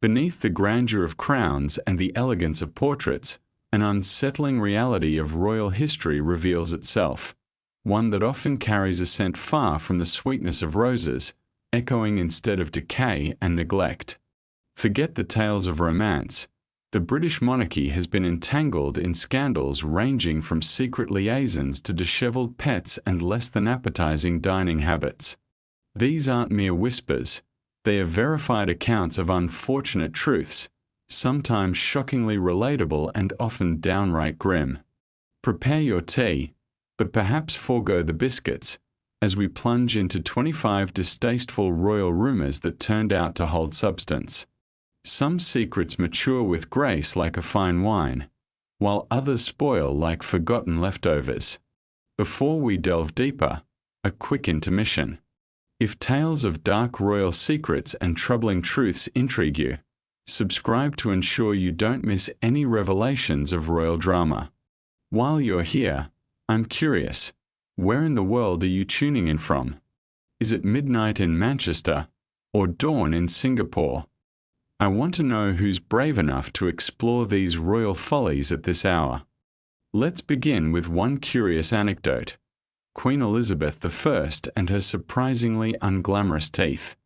Beneath the grandeur of crowns and the elegance of portraits, an unsettling reality of royal history reveals itself, one that often carries a scent far from the sweetness of roses, echoing instead of decay and neglect. Forget the tales of romance. The British monarchy has been entangled in scandals ranging from secret liaisons to disheveled pets and less than appetizing dining habits. These aren't mere whispers. They are verified accounts of unfortunate truths, sometimes shockingly relatable and often downright grim. Prepare your tea, but perhaps forego the biscuits, as we plunge into 25 distasteful royal rumors that turned out to hold substance. Some secrets mature with grace like a fine wine, while others spoil like forgotten leftovers. Before we delve deeper, a quick intermission. If tales of dark royal secrets and troubling truths intrigue you, subscribe to ensure you don't miss any revelations of royal drama. While you're here, I'm curious, where in the world are you tuning in from? Is it midnight in Manchester or dawn in Singapore? I want to know who's brave enough to explore these royal follies at this hour. Let's begin with one curious anecdote. Queen Elizabeth I and her surprisingly unglamorous teeth.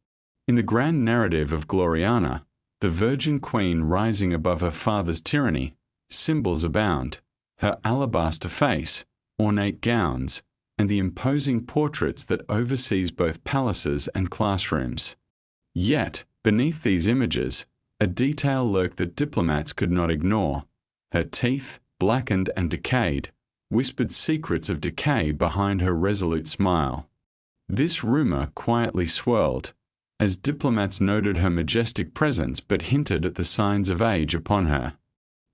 In the grand narrative of Gloriana, the Virgin Queen rising above her father's tyranny, symbols abound: her alabaster face, ornate gowns, and the imposing portraits that oversees both palaces and classrooms. Yet, beneath these images, a detail lurked that diplomats could not ignore. Her teeth, blackened and decayed, whispered secrets of decay behind her resolute smile. This rumor quietly swirled, as diplomats noted her majestic presence but hinted at the signs of age upon her.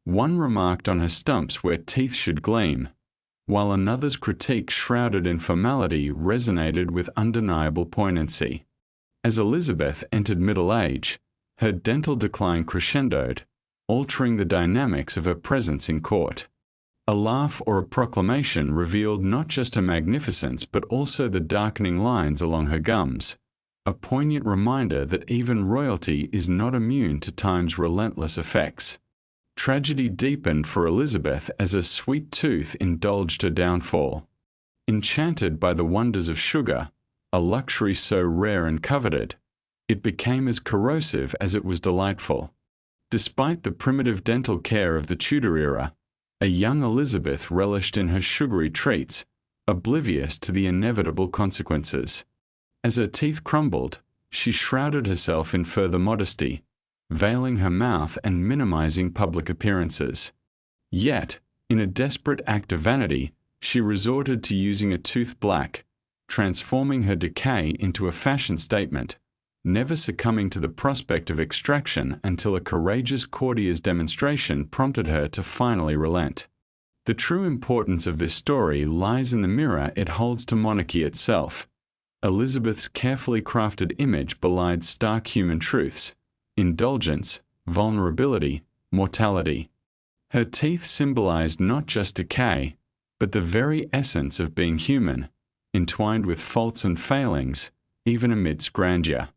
One remarked on her stumps where teeth should gleam, while another's critique shrouded in formality resonated with undeniable poignancy. As Elizabeth entered middle age, her dental decline crescendoed, altering the dynamics of her presence in court. A laugh or a proclamation revealed not just her magnificence but also the darkening lines along her gums, a poignant reminder that even royalty is not immune to time's relentless effects. Tragedy deepened for Elizabeth as a sweet tooth indulged her downfall. Enchanted by the wonders of sugar, a luxury so rare and coveted, it became as corrosive as it was delightful. Despite the primitive dental care of the Tudor era, a young Elizabeth relished in her sugary treats, oblivious to the inevitable consequences. As her teeth crumbled, she shrouded herself in further modesty, veiling her mouth and minimizing public appearances. Yet, in a desperate act of vanity, she resorted to using a tooth black, transforming her decay into a fashion statement, never succumbing to the prospect of extraction until a courageous courtier's demonstration prompted her to finally relent. The true importance of this story lies in the mirror it holds to monarchy itself. Elizabeth's carefully crafted image belied stark human truths: indulgence, vulnerability, mortality. Her teeth symbolized not just decay, but the very essence of being human, entwined with faults and failings, even amidst grandeur.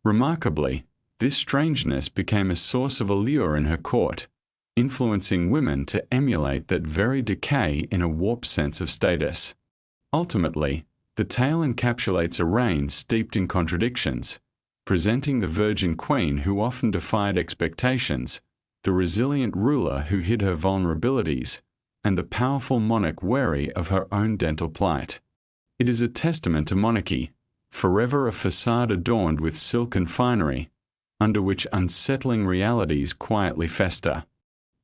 Remarkably, this strangeness became a source of allure in her court, influencing women to emulate that very decay in a warped sense of status. Ultimately, the tale encapsulates a reign steeped in contradictions, presenting the Virgin Queen who often defied expectations, the resilient ruler who hid her vulnerabilities, and the powerful monarch wary of her own dental plight. It is a testament to monarchy, forever a facade adorned with silk and finery, under which unsettling realities quietly fester.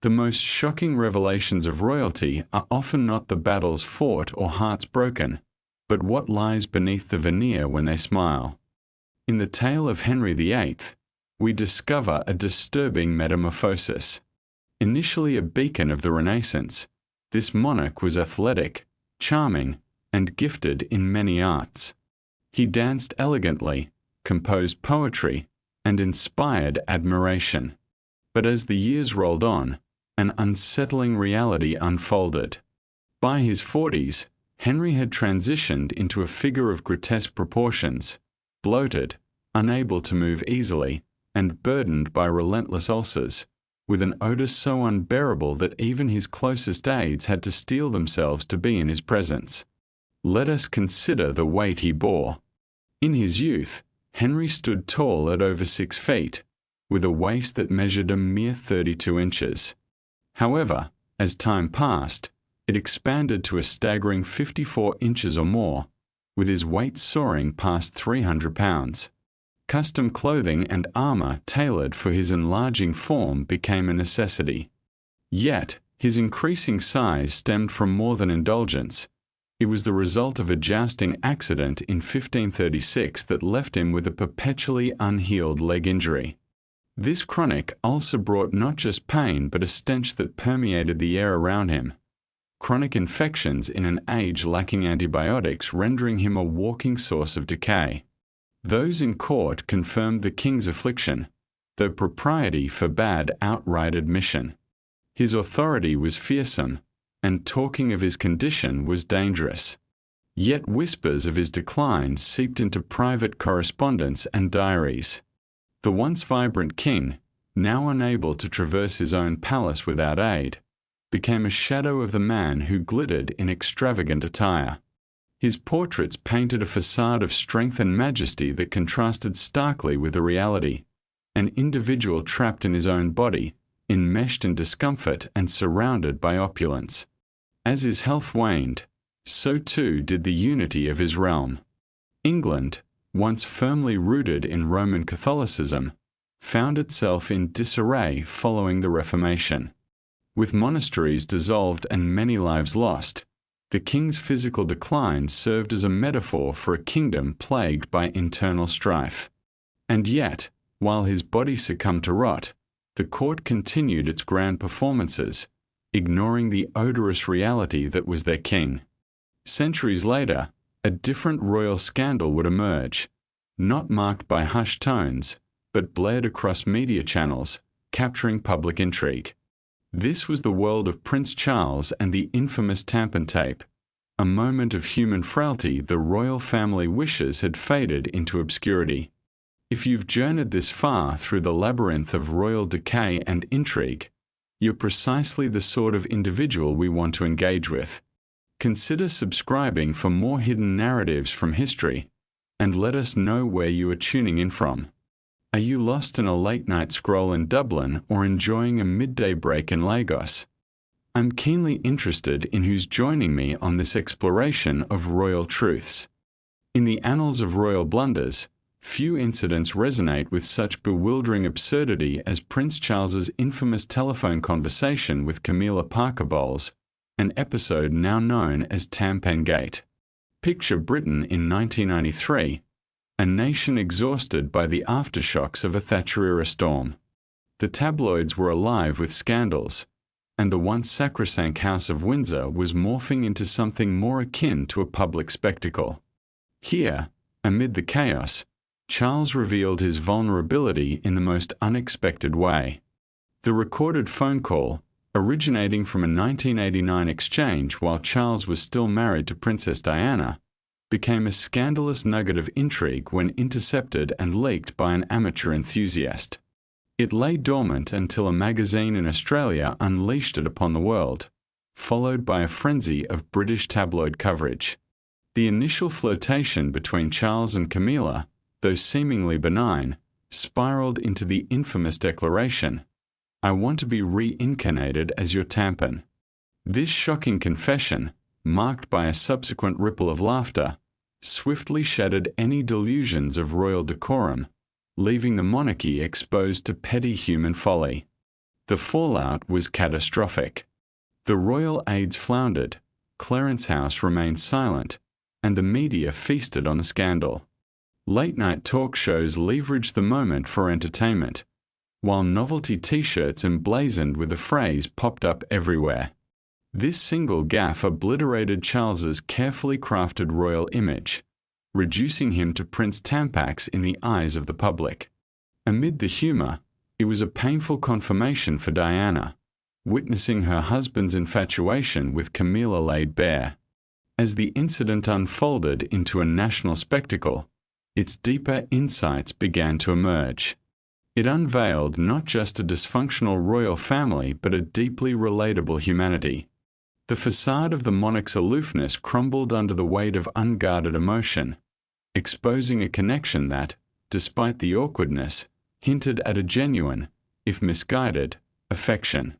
The most shocking revelations of royalty are often not the battles fought or hearts broken, but what lies beneath the veneer when they smile. In the tale of Henry VIII, we discover a disturbing metamorphosis. Initially a beacon of the Renaissance, this monarch was athletic, charming, and gifted in many arts. He danced elegantly, composed poetry, and inspired admiration. But as the years rolled on, an unsettling reality unfolded. By his 40s, Henry had transitioned into a figure of grotesque proportions, bloated, unable to move easily, and burdened by relentless ulcers, with an odour so unbearable that even his closest aides had to steel themselves to be in his presence. Let us consider the weight he bore. In his youth, Henry stood tall at over 6 feet, with a waist that measured a mere 32 inches. However, as time passed, it expanded to a staggering 54 inches or more, with his weight soaring past 300 pounds. Custom clothing and armor tailored for his enlarging form became a necessity. Yet, his increasing size stemmed from more than indulgence. It was the result of a jousting accident in 1536 that left him with a perpetually unhealed leg injury. This chronic ulcer brought not just pain but a stench that permeated the air around him. Chronic infections in an age lacking antibiotics rendering him a walking source of decay. Those in court confirmed the king's affliction, though propriety forbade outright admission. His authority was fearsome, and talking of his condition was dangerous. Yet whispers of his decline seeped into private correspondence and diaries. The once vibrant king, now unable to traverse his own palace without aid, became a shadow of the man who glittered in extravagant attire. His portraits painted a facade of strength and majesty that contrasted starkly with the reality, an individual trapped in his own body, enmeshed in discomfort and surrounded by opulence. As his health waned, so too did the unity of his realm. England, once firmly rooted in Roman Catholicism, found itself in disarray following the Reformation. With monasteries dissolved and many lives lost, the king's physical decline served as a metaphor for a kingdom plagued by internal strife. And yet, while his body succumbed to rot, the court continued its grand performances, ignoring the odorous reality that was their king. Centuries later, a different royal scandal would emerge, not marked by hushed tones, but blared across media channels, capturing public intrigue. This was the world of Prince Charles and the infamous Tampen tape, a moment of human frailty the royal family wishes had faded into obscurity. If you've journeyed this far through the labyrinth of royal decay and intrigue, you're precisely the sort of individual we want to engage with. Consider subscribing for more hidden narratives from history, and let us know where you are tuning in from. Are you lost in a late-night scroll in Dublin or enjoying a midday break in Lagos? I'm keenly interested in who's joining me on this exploration of royal truths. In the annals of royal blunders, few incidents resonate with such bewildering absurdity as Prince Charles's infamous telephone conversation with Camilla Parker Bowles, an episode now known as Tampen Gate. Picture Britain in 1993, a nation exhausted by the aftershocks of a Thatcher-era storm. The tabloids were alive with scandals, and the once sacrosanct House of Windsor was morphing into something more akin to a public spectacle. Here, amid the chaos, Charles revealed his vulnerability in the most unexpected way. The recorded phone call, originating from a 1989 exchange while Charles was still married to Princess Diana, became a scandalous nugget of intrigue when intercepted and leaked by an amateur enthusiast. It lay dormant until a magazine in Australia unleashed it upon the world, followed by a frenzy of British tabloid coverage. The initial flirtation between Charles and Camilla, though seemingly benign, spiraled into the infamous declaration, "I want to be reincarnated as your Tampen." This shocking confession, marked by a subsequent ripple of laughter, swiftly shattered any delusions of royal decorum, leaving the monarchy exposed to petty human folly. The fallout was catastrophic. The royal aides floundered, Clarence House remained silent, and the media feasted on the scandal. Late-night talk shows leveraged the moment for entertainment, while novelty T-shirts emblazoned with the phrase popped up everywhere. This single gaffe obliterated Charles's carefully crafted royal image, reducing him to Prince Tampax in the eyes of the public. Amid the humour, it was a painful confirmation for Diana, witnessing her husband's infatuation with Camilla laid bare. As the incident unfolded into a national spectacle, its deeper insights began to emerge. It unveiled not just a dysfunctional royal family but a deeply relatable humanity. The facade of the monarch's aloofness crumbled under the weight of unguarded emotion, exposing a connection that, despite the awkwardness, hinted at a genuine, if misguided, affection.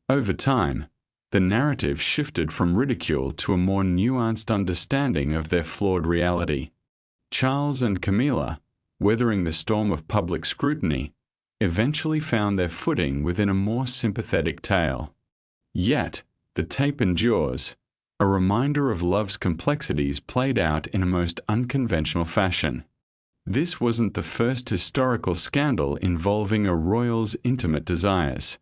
Over time, the narrative shifted from ridicule to a more nuanced understanding of their flawed reality. Charles and Camilla, weathering the storm of public scrutiny, eventually found their footing within a more sympathetic tale. Yet, the tape endures, a reminder of love's complexities played out in a most unconventional fashion. This wasn't the first historical scandal involving a royal's intimate desires.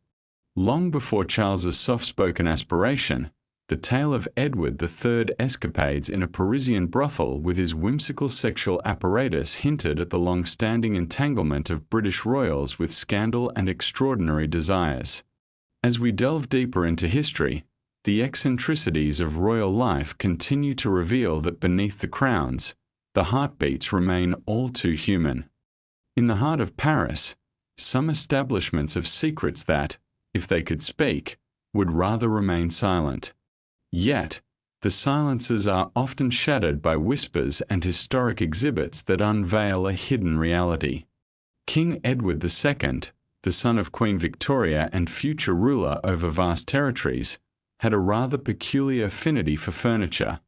Long before Charles's soft-spoken aspiration, the tale of Edward III's escapades in a Parisian brothel with his whimsical sexual apparatus hinted at the long-standing entanglement of British royals with scandal and extraordinary desires. As we delve deeper into history, the eccentricities of royal life continue to reveal that beneath the crowns, the heartbeats remain all too human. In the heart of Paris, some establishments have secrets that, if they could speak, would rather remain silent. Yet, the silences are often shattered by whispers and historic exhibits that unveil a hidden reality. King Edward II, the son of Queen Victoria and future ruler over vast territories, had a rather peculiar affinity for furniture,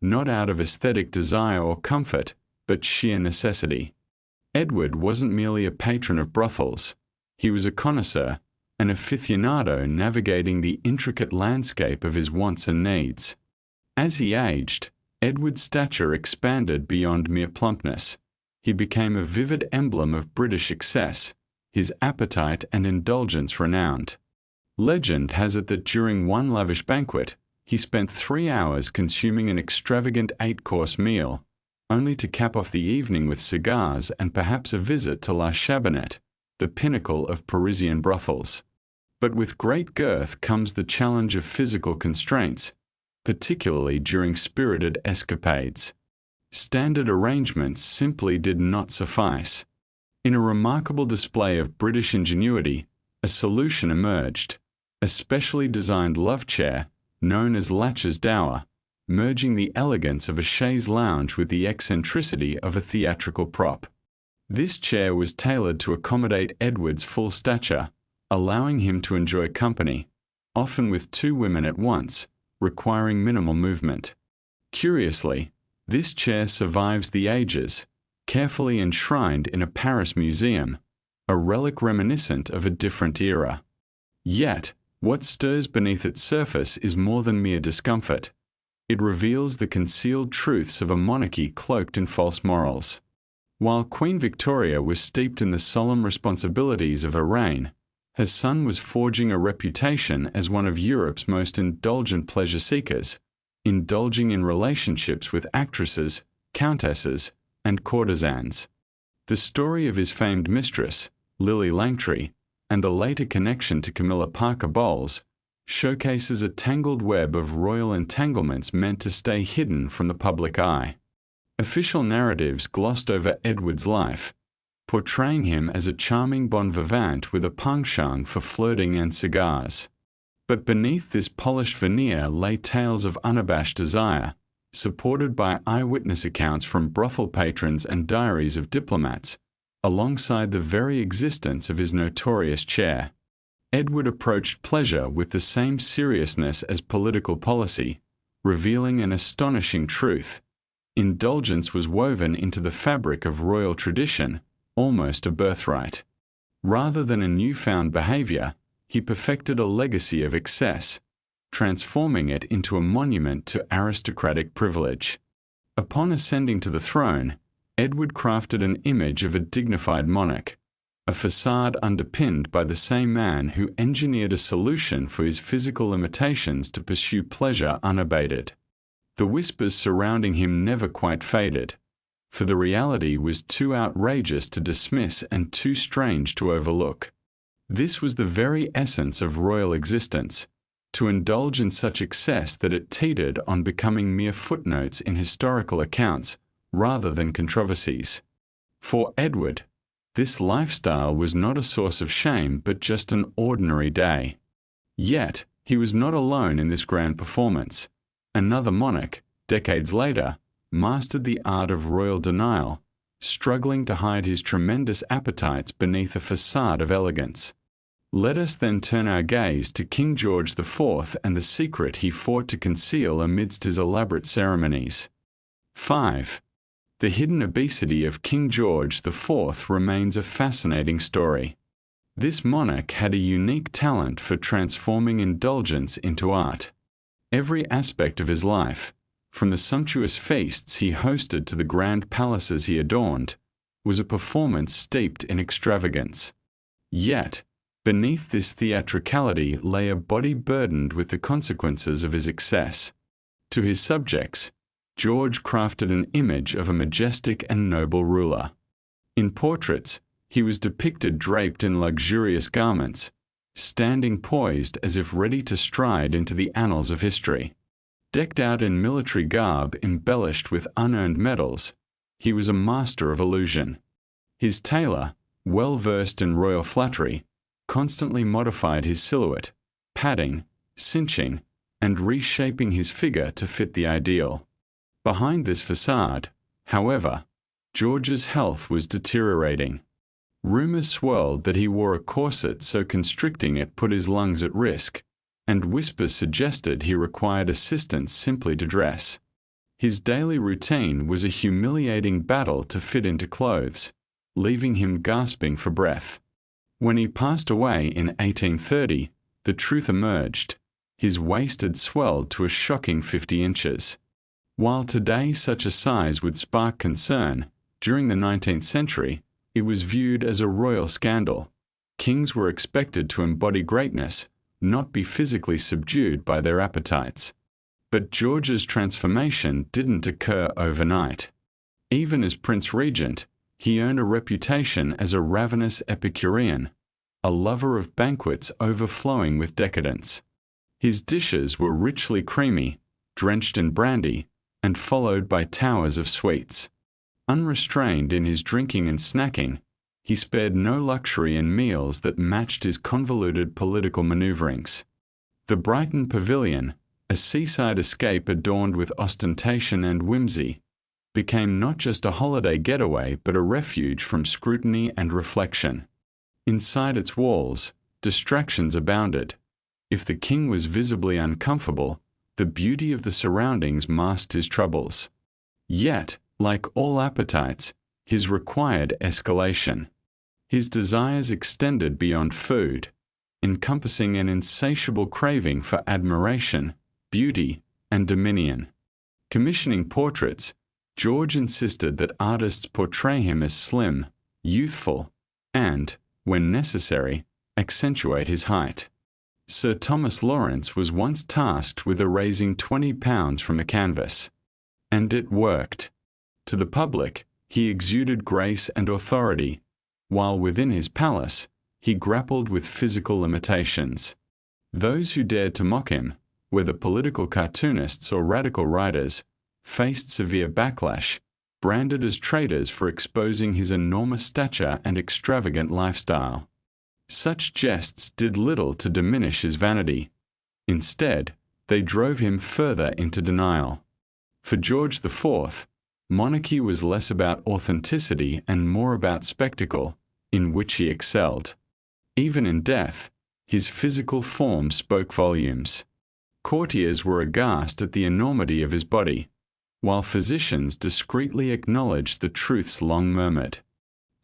not out of aesthetic desire or comfort, but sheer necessity. Edward wasn't merely a patron of brothels. He was a connoisseur, an aficionado navigating the intricate landscape of his wants and needs. As he aged, Edward's stature expanded beyond mere plumpness. He became a vivid emblem of British excess, his appetite and indulgence renowned. Legend has it that during one lavish banquet, he spent 3 hours consuming an extravagant 8-course meal, only to cap off the evening with cigars and perhaps a visit to La Chabinette, the pinnacle of Parisian brothels. But with great girth comes the challenge of physical constraints, particularly during spirited escapades. Standard arrangements simply did not suffice. In a remarkable display of British ingenuity, a solution emerged, a specially designed love chair known as Latch's Dower, merging the elegance of a chaise lounge with the eccentricity of a theatrical prop. This chair was tailored to accommodate Edward's full stature, allowing him to enjoy company, often with 2 women at once, requiring minimal movement. Curiously, this chair survives the ages, carefully enshrined in a Paris museum, a relic reminiscent of a different era. Yet, what stirs beneath its surface is more than mere discomfort. It reveals the concealed truths of a monarchy cloaked in false morals. While Queen Victoria was steeped in the solemn responsibilities of her reign, her son was forging a reputation as one of Europe's most indulgent pleasure seekers, indulging in relationships with actresses, countesses, and courtesans. The story of his famed mistress, Lily Langtry, and the later connection to Camilla Parker Bowles, showcases a tangled web of royal entanglements meant to stay hidden from the public eye. Official narratives glossed over Edward's life, portraying him as a charming bon vivant with a penchant for flirting and cigars. But beneath this polished veneer lay tales of unabashed desire, supported by eyewitness accounts from brothel patrons and diaries of diplomats, alongside the very existence of his notorious chair. Edward approached pleasure with the same seriousness as political policy, revealing an astonishing truth. Indulgence was woven into the fabric of royal tradition, almost a birthright. Rather than a newfound behavior, he perfected a legacy of excess, transforming it into a monument to aristocratic privilege. Upon ascending to the throne, Edward crafted an image of a dignified monarch, a facade underpinned by the same man who engineered a solution for his physical limitations to pursue pleasure unabated. The whispers surrounding him never quite faded, for the reality was too outrageous to dismiss and too strange to overlook. This was the very essence of royal existence, to indulge in such excess that it teetered on becoming mere footnotes in historical accounts rather than controversies. For Edward, This lifestyle was not a source of shame but just an ordinary day. Yet, he was not alone in this grand performance. Another monarch, decades later, mastered the art of royal denial, struggling to hide his tremendous appetites beneath a facade of elegance. Let us then turn our gaze to King George IV and the secret he fought to conceal amidst his elaborate ceremonies. 5. The hidden obesity of King George IV remains a fascinating story. This monarch had a unique talent for transforming indulgence into art. Every aspect of his life, from the sumptuous feasts he hosted to the grand palaces he adorned, was a performance steeped in extravagance. Yet, beneath this theatricality lay a body burdened with the consequences of his excess. To his subjects, George crafted an image of a majestic and noble ruler. In portraits, he was depicted draped in luxurious garments, standing poised as if ready to stride into the annals of history. Decked out in military garb embellished with unearned medals, he was a master of illusion. His tailor, well versed in royal flattery, constantly modified his silhouette, padding, cinching, and reshaping his figure to fit the ideal. Behind this facade, however, George's health was deteriorating. Rumors swirled that he wore a corset so constricting it put his lungs at risk, and whispers suggested he required assistance simply to dress. His daily routine was a humiliating battle to fit into clothes, leaving him gasping for breath. When he passed away in 1830, the truth emerged. His waist had swelled to a shocking 50 inches. While today such a size would spark concern, during the 19th century, it was viewed as a royal scandal. Kings were expected to embody greatness, not be physically subdued by their appetites. But George's transformation didn't occur overnight. Even as Prince Regent, he earned a reputation as a ravenous Epicurean, a lover of banquets overflowing with decadence. His dishes were richly creamy, drenched in brandy, and followed by towers of sweets. Unrestrained in his drinking and snacking, he spared no luxury in meals that matched his convoluted political maneuverings. The Brighton Pavilion, a seaside escape adorned with ostentation and whimsy, became not just a holiday getaway but a refuge from scrutiny and reflection. Inside its walls, distractions abounded. If the king was visibly uncomfortable, the beauty of the surroundings masked his troubles. Yet, like all appetites, his required escalation. His desires extended beyond food, encompassing an insatiable craving for admiration, beauty, and dominion. Commissioning portraits, George insisted that artists portray him as slim, youthful, and, when necessary, accentuate his height. Sir Thomas Lawrence was once tasked with erasing 20 pounds from a canvas. And it worked. To the public, he exuded grace and authority, while within his palace, he grappled with physical limitations. Those who dared to mock him, whether political cartoonists or radical writers, faced severe backlash, branded as traitors for exposing his enormous stature and extravagant lifestyle. Such jests did little to diminish his vanity. Instead, they drove him further into denial. For George IV, monarchy was less about authenticity and more about spectacle, in which he excelled. Even in death, his physical form spoke volumes. Courtiers were aghast at the enormity of his body, while physicians discreetly acknowledged the truths long murmured.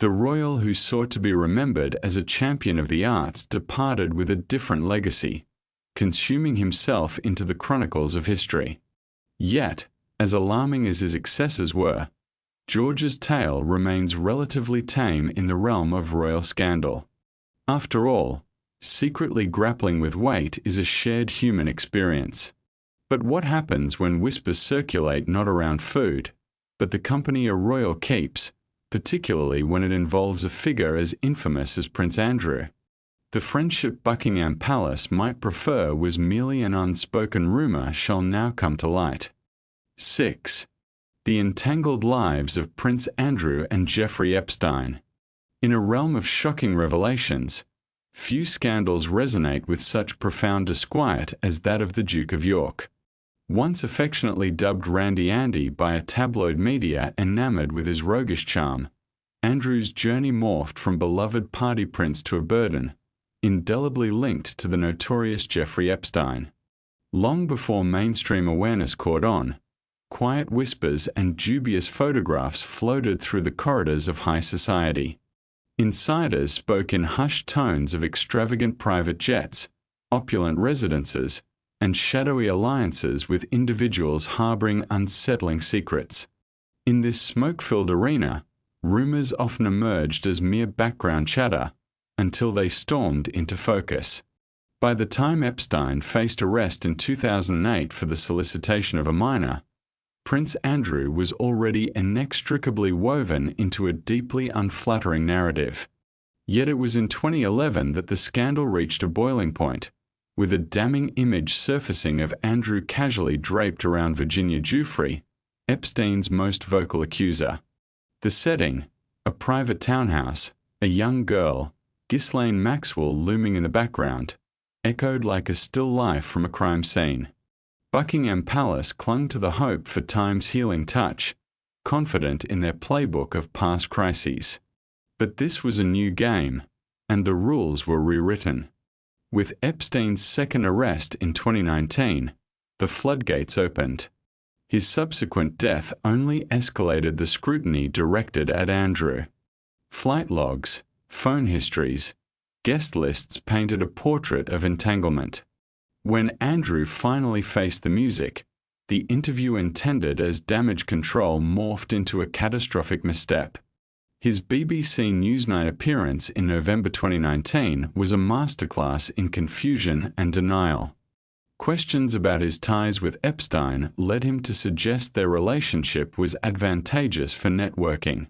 The royal who sought to be remembered as a champion of the arts departed with a different legacy, consuming himself into the chronicles of history. Yet, as alarming as his excesses were, George's tale remains relatively tame in the realm of royal scandal. After all, secretly grappling with weight is a shared human experience. But what happens when whispers circulate not around food, but the company a royal keeps, particularly when it involves a figure as infamous as Prince Andrew? The friendship Buckingham Palace might prefer was merely an unspoken rumour shall now come to light. 6. The entangled lives of Prince Andrew and Jeffrey Epstein. In a realm of shocking revelations, few scandals resonate with such profound disquiet as that of the Duke of York. Once affectionately dubbed Randy Andy by a tabloid media enamored with his roguish charm, Andrew's journey morphed from beloved party prince to a burden, indelibly linked to the notorious Jeffrey Epstein. Long before mainstream awareness caught on, quiet whispers and dubious photographs floated through the corridors of high society. Insiders spoke in hushed tones of extravagant private jets, opulent residences, and shadowy alliances with individuals harboring unsettling secrets. In this smoke-filled arena, rumors often emerged as mere background chatter, until they stormed into focus. By the time Epstein faced arrest in 2008 for the solicitation of a minor, Prince Andrew was already inextricably woven into a deeply unflattering narrative. Yet it was in 2011 that the scandal reached a boiling point, with a damning image surfacing of Andrew casually draped around Virginia Giuffre, Epstein's most vocal accuser. The setting, a private townhouse, a young girl, Ghislaine Maxwell looming in the background, echoed like a still life from a crime scene. Buckingham Palace clung to the hope for time's healing touch, confident in their playbook of past crises. But this was a new game, and the rules were rewritten. With Epstein's second arrest in 2019, the floodgates opened. His subsequent death only escalated the scrutiny directed at Andrew. Flight logs, phone histories, guest lists painted a portrait of entanglement. When Andrew finally faced the music, the interview intended as damage control morphed into a catastrophic misstep. His BBC Newsnight appearance in November 2019 was a masterclass in confusion and denial. Questions about his ties with Epstein led him to suggest their relationship was advantageous for networking.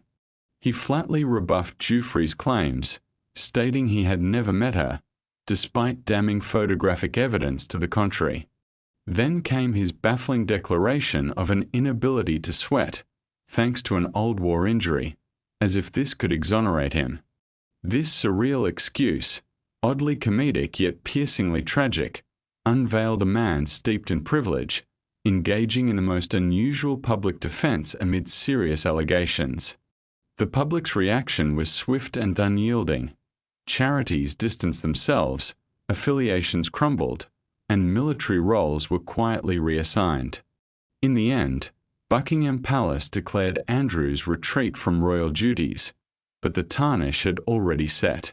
He flatly rebuffed Giuffre's claims, stating he had never met her, despite damning photographic evidence to the contrary. Then came his baffling declaration of an inability to sweat, thanks to an old war injury, as if this could exonerate him. This surreal excuse, oddly comedic yet piercingly tragic, unveiled a man steeped in privilege, engaging in the most unusual public defense amid serious allegations. The public's reaction was swift and unyielding. Charities distanced themselves, affiliations crumbled, and military roles were quietly reassigned. In the end, Buckingham Palace declared Andrew's retreat from royal duties, but the tarnish had already set.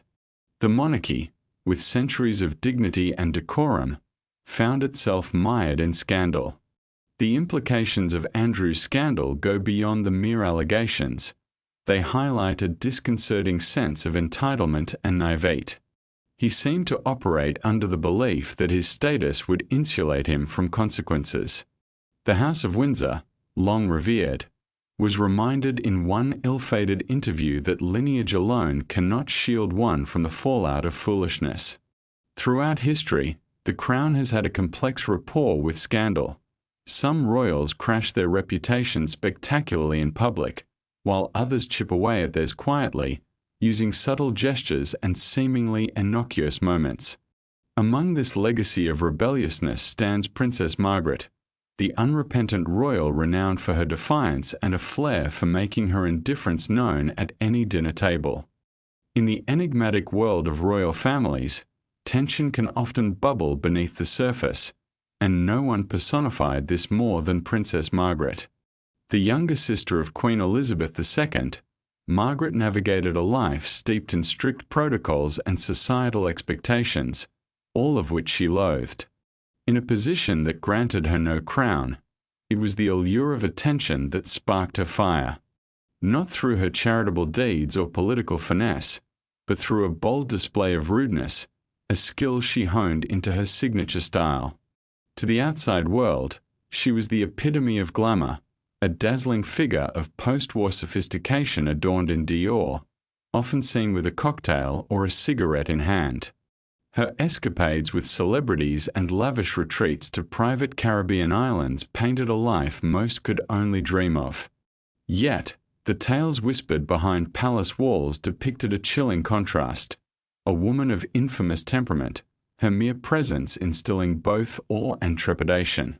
The monarchy, with centuries of dignity and decorum, found itself mired in scandal. The implications of Andrew's scandal go beyond the mere allegations. They highlight a disconcerting sense of entitlement and naivete. He seemed to operate under the belief that his status would insulate him from consequences. The House of Windsor, long revered, was reminded in one ill-fated interview that lineage alone cannot shield one from the fallout of foolishness. Throughout history, the Crown has had a complex rapport with scandal. Some royals crash their reputation spectacularly in public, while others chip away at theirs quietly, using subtle gestures and seemingly innocuous moments. Among this legacy of rebelliousness stands Princess Margaret, the unrepentant royal renowned for her defiance and a flair for making her indifference known at any dinner table. In the enigmatic world of royal families, tension can often bubble beneath the surface, and no one personified this more than Princess Margaret. The younger sister of Queen Elizabeth II, Margaret navigated a life steeped in strict protocols and societal expectations, all of which she loathed. In a position that granted her no crown, it was the allure of attention that sparked her fire. Not through her charitable deeds or political finesse, but through a bold display of rudeness, a skill she honed into her signature style. To the outside world, she was the epitome of glamour, a dazzling figure of post-war sophistication adorned in Dior, often seen with a cocktail or a cigarette in hand. Her escapades with celebrities and lavish retreats to private Caribbean islands painted a life most could only dream of. Yet, The tales whispered behind palace walls depicted a chilling contrast. A woman of infamous temperament, her mere presence instilling both awe and trepidation.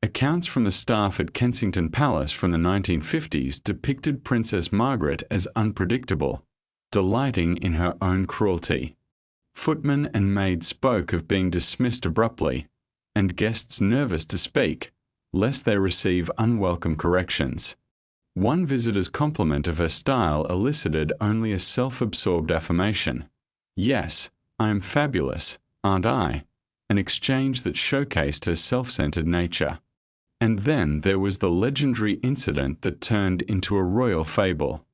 Accounts from the staff at Kensington Palace from the 1950s depicted Princess Margaret as unpredictable, delighting in her own cruelty. Footmen and maids spoke of being dismissed abruptly, and guests nervous to speak, lest they receive unwelcome corrections. One visitor's compliment of her style elicited only a self-absorbed affirmation. "Yes, I am fabulous, aren't I?" An exchange that showcased her self-centered nature. And then there was the legendary incident that turned into a royal fable.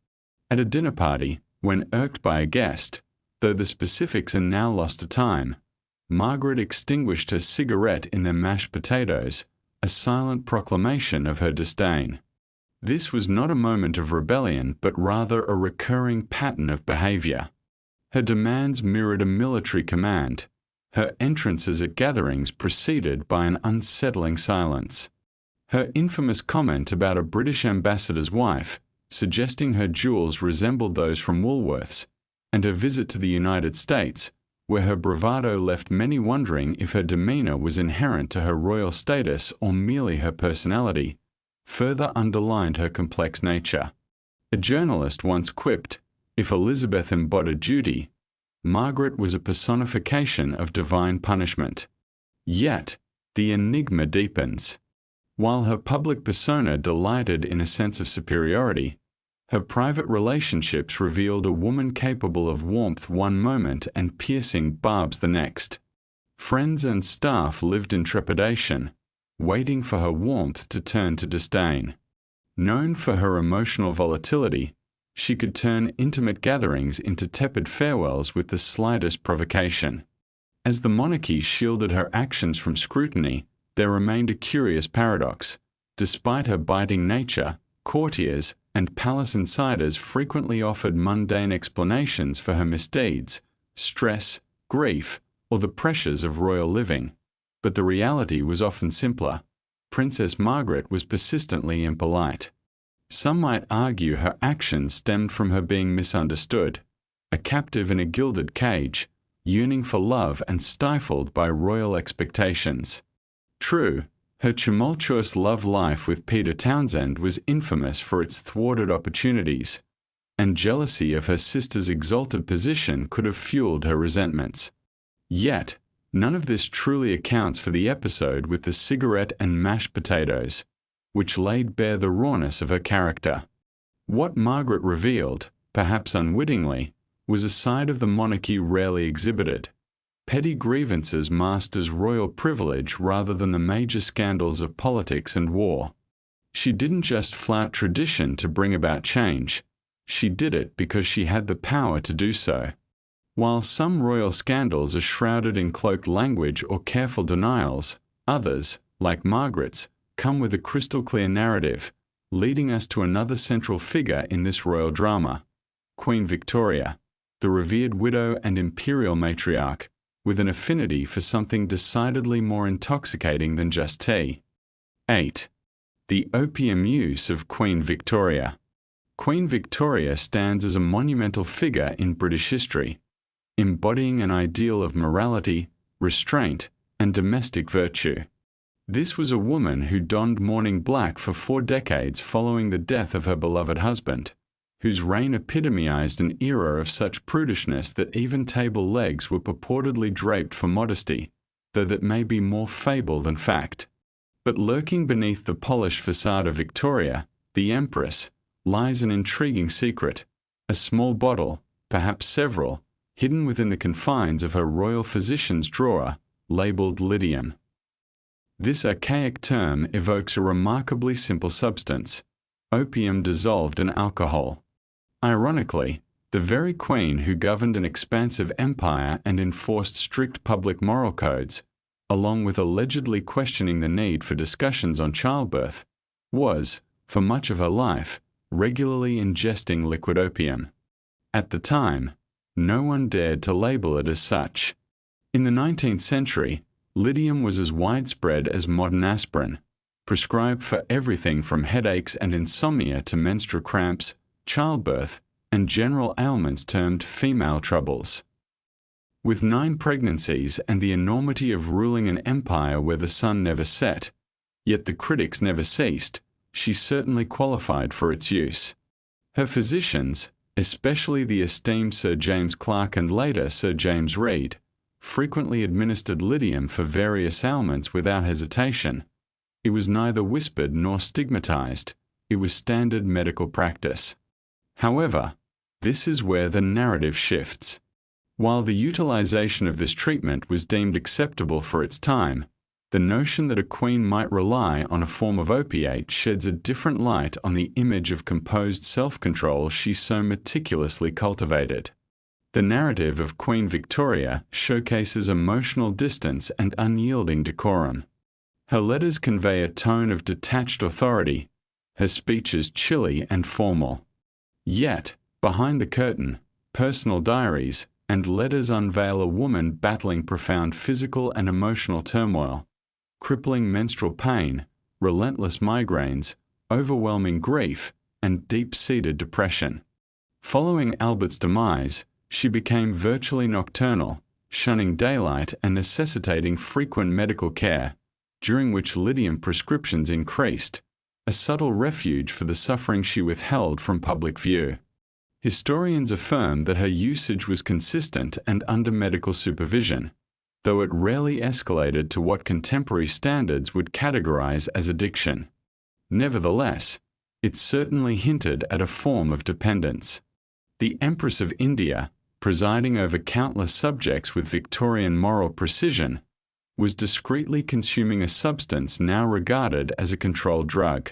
At a dinner party, when irked by a guest, though the specifics are now lost to time, Margaret extinguished her cigarette in their mashed potatoes, a silent proclamation of her disdain. This was not a moment of rebellion, but rather a recurring pattern of behavior. Her demands mirrored a military command, her entrances at gatherings preceded by an unsettling silence. Her infamous comment about a British ambassador's wife, suggesting her jewels resembled those from Woolworths, and her visit to the United States, where her bravado left many wondering if her demeanor was inherent to her royal status or merely her personality, further underlined her complex nature. A journalist once quipped, "If Elizabeth embodied duty, Margaret was a personification of divine punishment." Yet, the enigma deepens. While her public persona delighted in a sense of superiority, her private relationships revealed a woman capable of warmth one moment and piercing barbs the next. Friends and staff lived in trepidation, waiting for her warmth to turn to disdain. Known for her emotional volatility, she could turn intimate gatherings into tepid farewells with the slightest provocation. As the monarchy shielded her actions from scrutiny, there remained a curious paradox. Despite her biting nature, courtiers and palace insiders frequently offered mundane explanations for her misdeeds, stress, grief, or the pressures of royal living. But the reality was often simpler. Princess Margaret was persistently impolite. Some might argue her actions stemmed from her being misunderstood, a captive in a gilded cage, yearning for love and stifled by royal expectations. True, her tumultuous love life with Peter Townsend was infamous for its thwarted opportunities, and jealousy of her sister's exalted position could have fueled her resentments. Yet, none of this truly accounts for the episode with the cigarette and mashed potatoes, which laid bare the rawness of her character. What Margaret revealed, perhaps unwittingly, was a side of the monarchy rarely exhibited. Petty grievances masked as royal privilege rather than the major scandals of politics and war. She didn't just flout tradition to bring about change. She did it because she had the power to do so. While some royal scandals are shrouded in cloaked language or careful denials, others, like Margaret's, come with a crystal-clear narrative, leading us to another central figure in this royal drama, Queen Victoria, the revered widow and imperial matriarch, with an affinity for something decidedly more intoxicating than just tea. 8. The opium use of Queen Victoria. Queen Victoria stands as a monumental figure in British history, embodying an ideal of morality, restraint, and domestic virtue. This was a woman who donned mourning black for 4 decades following the death of her beloved husband, whose reign epitomized an era of such prudishness that even table legs were purportedly draped for modesty, though that may be more fable than fact. But lurking beneath the polished facade of Victoria, the Empress, lies an intriguing secret, a small bottle, perhaps several, hidden within the confines of her royal physician's drawer, labelled lydium. This archaic term evokes a remarkably simple substance, opium dissolved in alcohol. Ironically, the very queen who governed an expansive empire and enforced strict public moral codes, along with allegedly questioning the need for discussions on childbirth, was, for much of her life, regularly ingesting liquid opium. At the time, no one dared to label it as such. In the 19th century, lydium was as widespread as modern aspirin, prescribed for everything from headaches and insomnia to menstrual cramps, childbirth, and general ailments termed female troubles. With 9 pregnancies and the enormity of ruling an empire where the sun never set, yet the critics never ceased, she certainly qualified for its use. Her physicians, especially the esteemed Sir James Clark and later Sir James Reed, frequently administered Lydium for various ailments without hesitation. It was neither whispered nor stigmatized. It was standard medical practice. However, this is where the narrative shifts. While the utilization of this treatment was deemed acceptable for its time, the notion that a queen might rely on a form of opiate sheds a different light on the image of composed self-control she so meticulously cultivated. The narrative of Queen Victoria showcases emotional distance and unyielding decorum. Her letters convey a tone of detached authority, her speech is chilly and formal. Yet, behind the curtain, personal diaries and letters unveil a woman battling profound physical and emotional turmoil, crippling menstrual pain, relentless migraines, overwhelming grief, and deep-seated depression. Following Albert's demise, she became virtually nocturnal, shunning daylight and necessitating frequent medical care, during which Lydium prescriptions increased, a subtle refuge for the suffering she withheld from public view. Historians affirm that her usage was consistent and under medical supervision, though it rarely escalated to what contemporary standards would categorize as addiction. Nevertheless, it certainly hinted at a form of dependence. The Empress of India, presiding over countless subjects with Victorian moral precision, was discreetly consuming a substance now regarded as a controlled drug.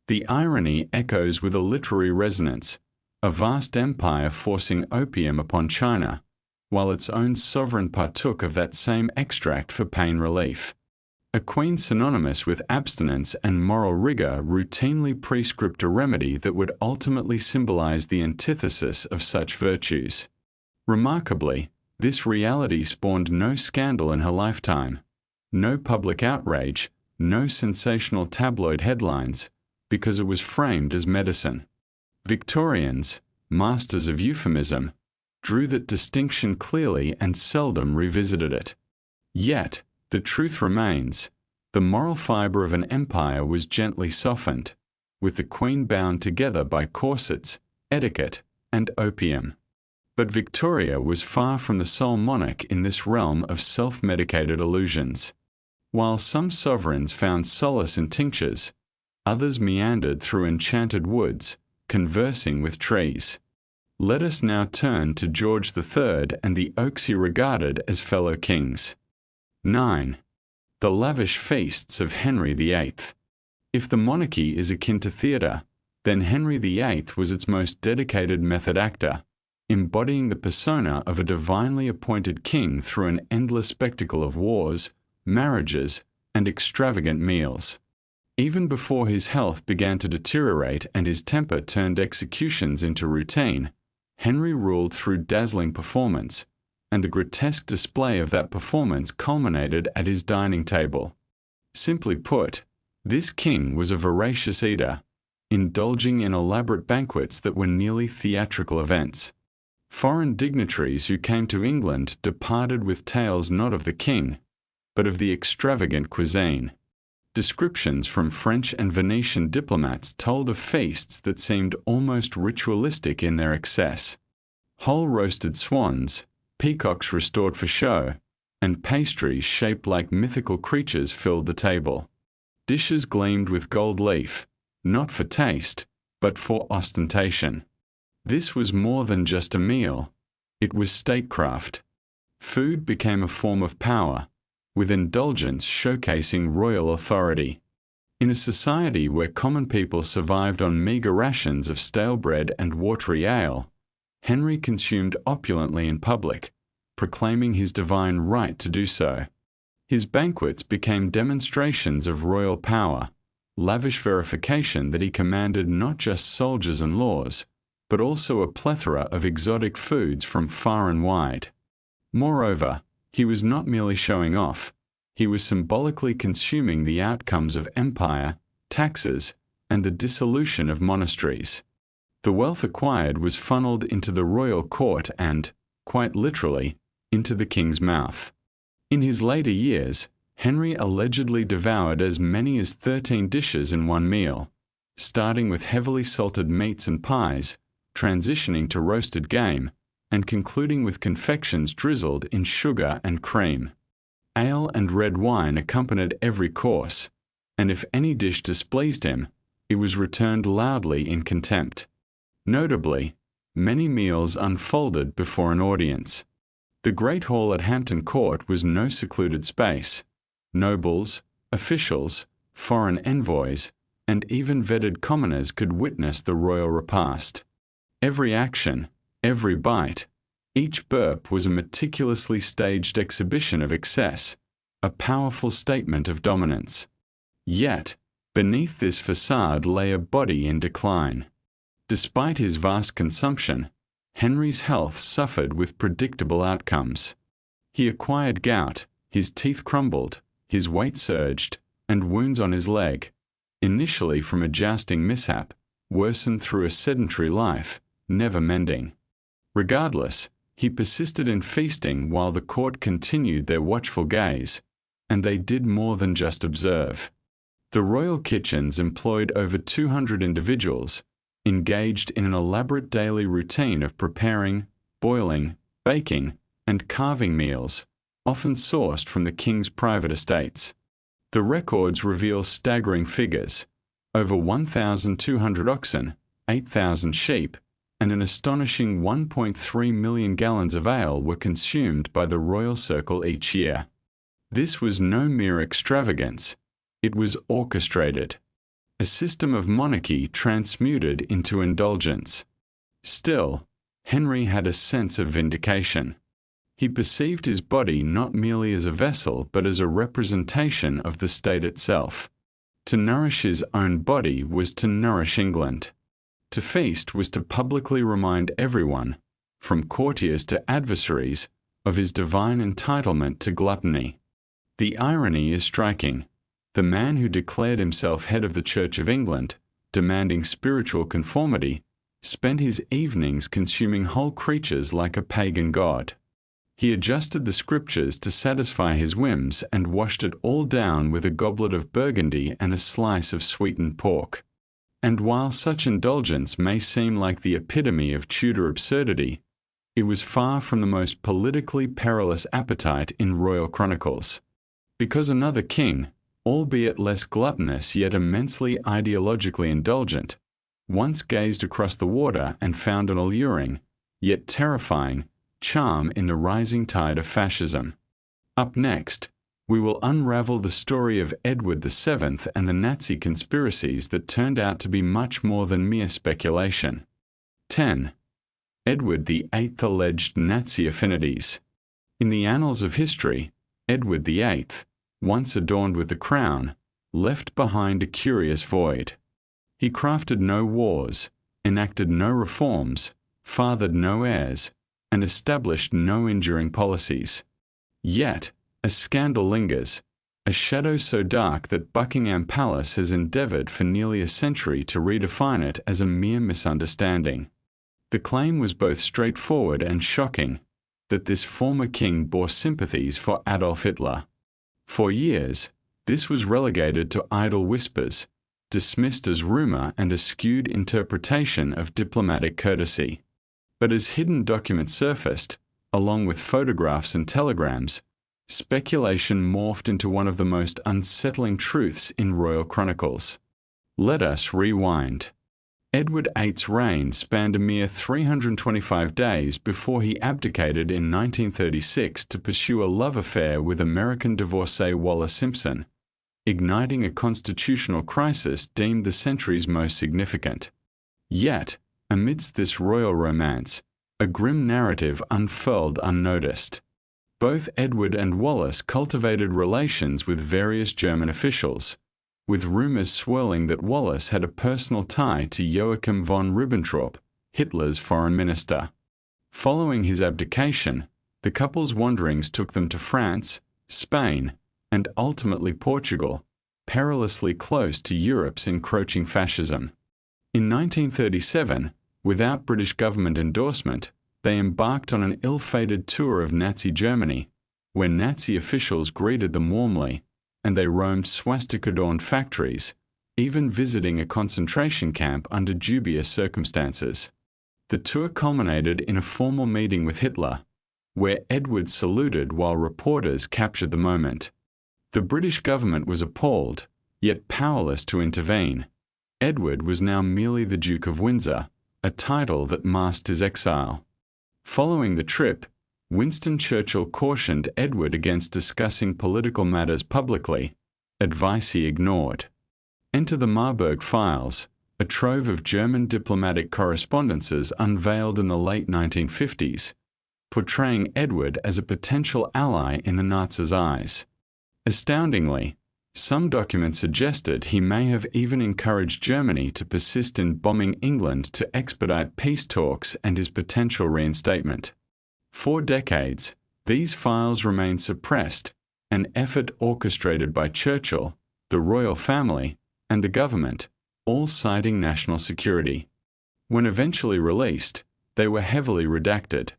The irony echoes with a literary resonance, a vast empire forcing opium upon China, while its own sovereign partook of that same extract for pain relief. A queen synonymous with abstinence and moral rigor routinely prescribed a remedy that would ultimately symbolize the antithesis of such virtues. Remarkably, this reality spawned no scandal in her lifetime, no public outrage, no sensational tabloid headlines, because it was framed as medicine. Victorians, masters of euphemism, drew that distinction clearly and seldom revisited it. Yet, the truth remains, the moral fibre of an empire was gently softened, with the queen bound together by corsets, etiquette, and opium. But Victoria was far from the sole monarch in this realm of self-medicated illusions. While some sovereigns found solace in tinctures, others meandered through enchanted woods, conversing with trees. Let us now turn to George III and the oaks he regarded as fellow kings. 9. The lavish feasts of Henry VIII. If the monarchy is akin to theatre, then Henry VIII was its most dedicated method actor, embodying the persona of a divinely appointed king through an endless spectacle of wars, marriages, and extravagant meals. Even before his health began to deteriorate and his temper turned executions into routine, Henry ruled through dazzling performance, and the grotesque display of that performance culminated at his dining table. Simply put, this king was a voracious eater, indulging in elaborate banquets that were nearly theatrical events. Foreign dignitaries who came to England departed with tales not of the king, but of the extravagant cuisine. Descriptions from French and Venetian diplomats told of feasts that seemed almost ritualistic in their excess. Whole roasted swans, peacocks restored for show, and pastries shaped like mythical creatures filled the table. Dishes gleamed with gold leaf, not for taste, but for ostentation. This was more than just a meal. It was statecraft. Food became a form of power, with indulgence showcasing royal authority. In a society where common people survived on meagre rations of stale bread and watery ale, Henry consumed opulently in public, proclaiming his divine right to do so. His banquets became demonstrations of royal power, lavish verification that he commanded not just soldiers and laws, but also a plethora of exotic foods from far and wide. Moreover, he was not merely showing off, he was symbolically consuming the outcomes of empire, taxes, and the dissolution of monasteries. The wealth acquired was funneled into the royal court and, quite literally, into the king's mouth. In his later years, Henry allegedly devoured as many as 13 dishes in one meal, starting with heavily salted meats and pies, transitioning to roasted game, and concluding with confections drizzled in sugar and cream. Ale and red wine accompanied every course, and if any dish displeased him, it was returned loudly in contempt. Notably, many meals unfolded before an audience. The Great Hall at Hampton Court was no secluded space. Nobles, officials, foreign envoys, and even vetted commoners could witness the royal repast. Every action, every bite, each burp was a meticulously staged exhibition of excess, a powerful statement of dominance. Yet, beneath this facade lay a body in decline. Despite his vast consumption, Henry's health suffered with predictable outcomes. He acquired gout, his teeth crumbled, his weight surged, and wounds on his leg, initially from a jousting mishap, worsened through a sedentary life, never mending. Regardless, he persisted in feasting while the court continued their watchful gaze, and they did more than just observe. The royal kitchens employed over 200 individuals, engaged in an elaborate daily routine of preparing, boiling, baking, and carving meals, often sourced from the king's private estates. The records reveal staggering figures: over 1,200 oxen, 8,000 sheep, and an astonishing 1.3 million gallons of ale were consumed by the royal circle each year. This was no mere extravagance, it was orchestrated. A system of monarchy transmuted into indulgence. Still, Henry had a sense of vindication. He perceived his body not merely as a vessel but as a representation of the state itself. To nourish his own body was to nourish England. To feast was to publicly remind everyone, from courtiers to adversaries, of his divine entitlement to gluttony. The irony is striking. The man who declared himself head of the Church of England, demanding spiritual conformity, spent his evenings consuming whole creatures like a pagan god. He adjusted the scriptures to satisfy his whims and washed it all down with a goblet of Burgundy and a slice of sweetened pork. And while such indulgence may seem like the epitome of Tudor absurdity, it was far from the most politically perilous appetite in royal chronicles. Because another king, albeit less gluttonous yet immensely ideologically indulgent, once gazed across the water and found an alluring, yet terrifying, charm in the rising tide of fascism. Up next, we will unravel the story of Edward VII and the Nazi conspiracies that turned out to be much more than mere speculation. 10. Edward VIII alleged Nazi affinities. In the annals of history, Edward VIII, once adorned with the crown, left behind a curious void. He crafted no wars, enacted no reforms, fathered no heirs, and established no enduring policies. Yet, a scandal lingers, a shadow so dark that Buckingham Palace has endeavoured for nearly a century to redefine it as a mere misunderstanding. The claim was both straightforward and shocking, that this former king bore sympathies for Adolf Hitler. For years, this was relegated to idle whispers, dismissed as rumour and a skewed interpretation of diplomatic courtesy. But as hidden documents surfaced, along with photographs and telegrams, speculation morphed into one of the most unsettling truths in royal chronicles. Let us rewind. Edward VIII's reign spanned a mere 325 days before he abdicated in 1936 to pursue a love affair with American divorcee Wallis Simpson, igniting a constitutional crisis deemed the century's most significant. Yet, amidst this royal romance, a grim narrative unfurled unnoticed. Both Edward and Wallis cultivated relations with various German officials, with rumours swirling that Wallis had a personal tie to Joachim von Ribbentrop, Hitler's foreign minister. Following his abdication, the couple's wanderings took them to France, Spain, and ultimately Portugal, perilously close to Europe's encroaching fascism. In 1937, Without British government endorsement, they embarked on an ill-fated tour of Nazi Germany, where Nazi officials greeted them warmly, and they roamed swastika-adorned factories, even visiting a concentration camp under dubious circumstances. The tour culminated in a formal meeting with Hitler, where Edward saluted while reporters captured the moment. The British government was appalled, yet powerless to intervene. Edward was now merely the Duke of Windsor, a title that masked his exile. Following the trip, Winston Churchill cautioned Edward against discussing political matters publicly, advice he ignored. Enter the Marburg Files, a trove of German diplomatic correspondences unveiled in the late 1950s, portraying Edward as a potential ally in the Nazis' eyes. Astoundingly, some documents suggested he may have even encouraged Germany to persist in bombing England to expedite peace talks and his potential reinstatement. For decades, these files remained suppressed, an effort orchestrated by Churchill, the royal family, and the government, all citing national security. When eventually released, they were heavily redacted,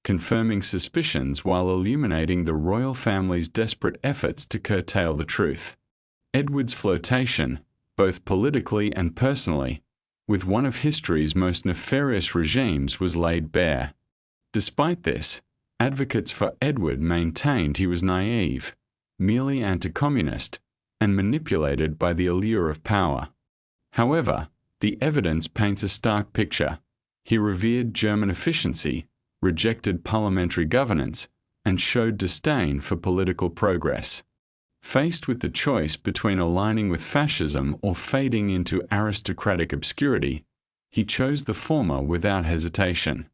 confirming suspicions while illuminating the royal family's desperate efforts to curtail the truth. Edward's flirtation, both politically and personally, with one of history's most nefarious regimes was laid bare. Despite this, advocates for Edward maintained he was naive, merely anti-communist, and manipulated by the allure of power. However, the evidence paints a stark picture. He revered German efficiency, rejected parliamentary governance, and showed disdain for political progress. Faced with the choice between aligning with fascism or fading into aristocratic obscurity, he chose the former without hesitation.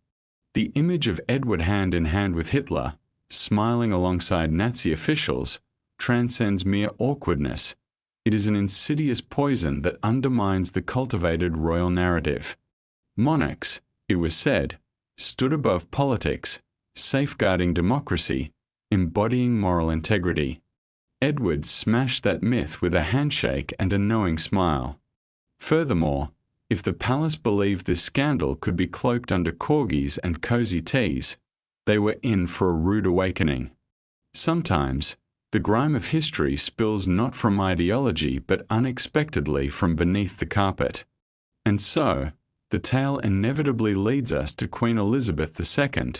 The image of Edward hand in hand with Hitler, smiling alongside Nazi officials, transcends mere awkwardness. It is an insidious poison that undermines the cultivated royal narrative. Monarchs, it was said, stood above politics, safeguarding democracy, embodying moral integrity. Edward smashed that myth with a handshake and a knowing smile. Furthermore, if the palace believed this scandal could be cloaked under corgis and cozy teas, they were in for a rude awakening. Sometimes, the grime of history spills not from ideology but unexpectedly from beneath the carpet. And so, the tale inevitably leads us to Queen Elizabeth II,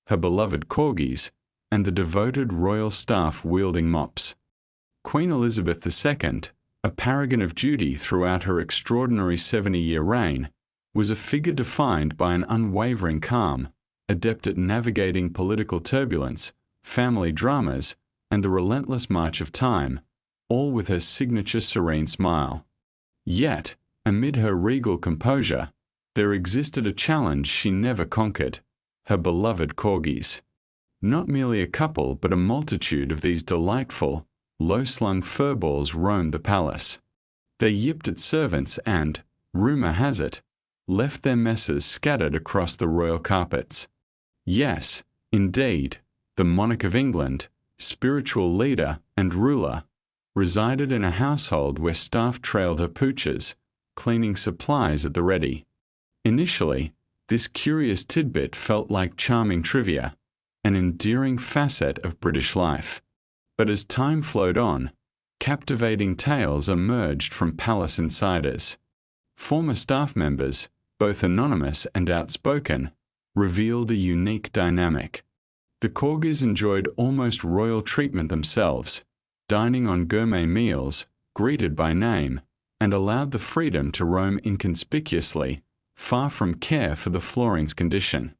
her beloved corgis, and the devoted royal staff wielding mops. Queen Elizabeth II, a paragon of duty throughout her extraordinary 70-year reign, was a figure defined by an unwavering calm, adept at navigating political turbulence, family dramas, and the relentless march of time, all with her signature serene smile. Yet, amid her regal composure, there existed a challenge she never conquered: her beloved corgis. Not merely a couple, but a multitude of these delightful, low-slung furballs roamed the palace. They yipped at servants and, rumour has it, left their messes scattered across the royal carpets. Yes, indeed, the monarch of England, spiritual leader and ruler, resided in a household where staff trailed her pooches, cleaning supplies at the ready. Initially, this curious tidbit felt like charming trivia, an endearing facet of British life. But as time flowed on, captivating tales emerged from palace insiders. Former staff members, both anonymous and outspoken, revealed a unique dynamic. The corgis enjoyed almost royal treatment themselves, dining on gourmet meals, greeted by name, and allowed the freedom to roam inconspicuously, far from care for the floorings condition.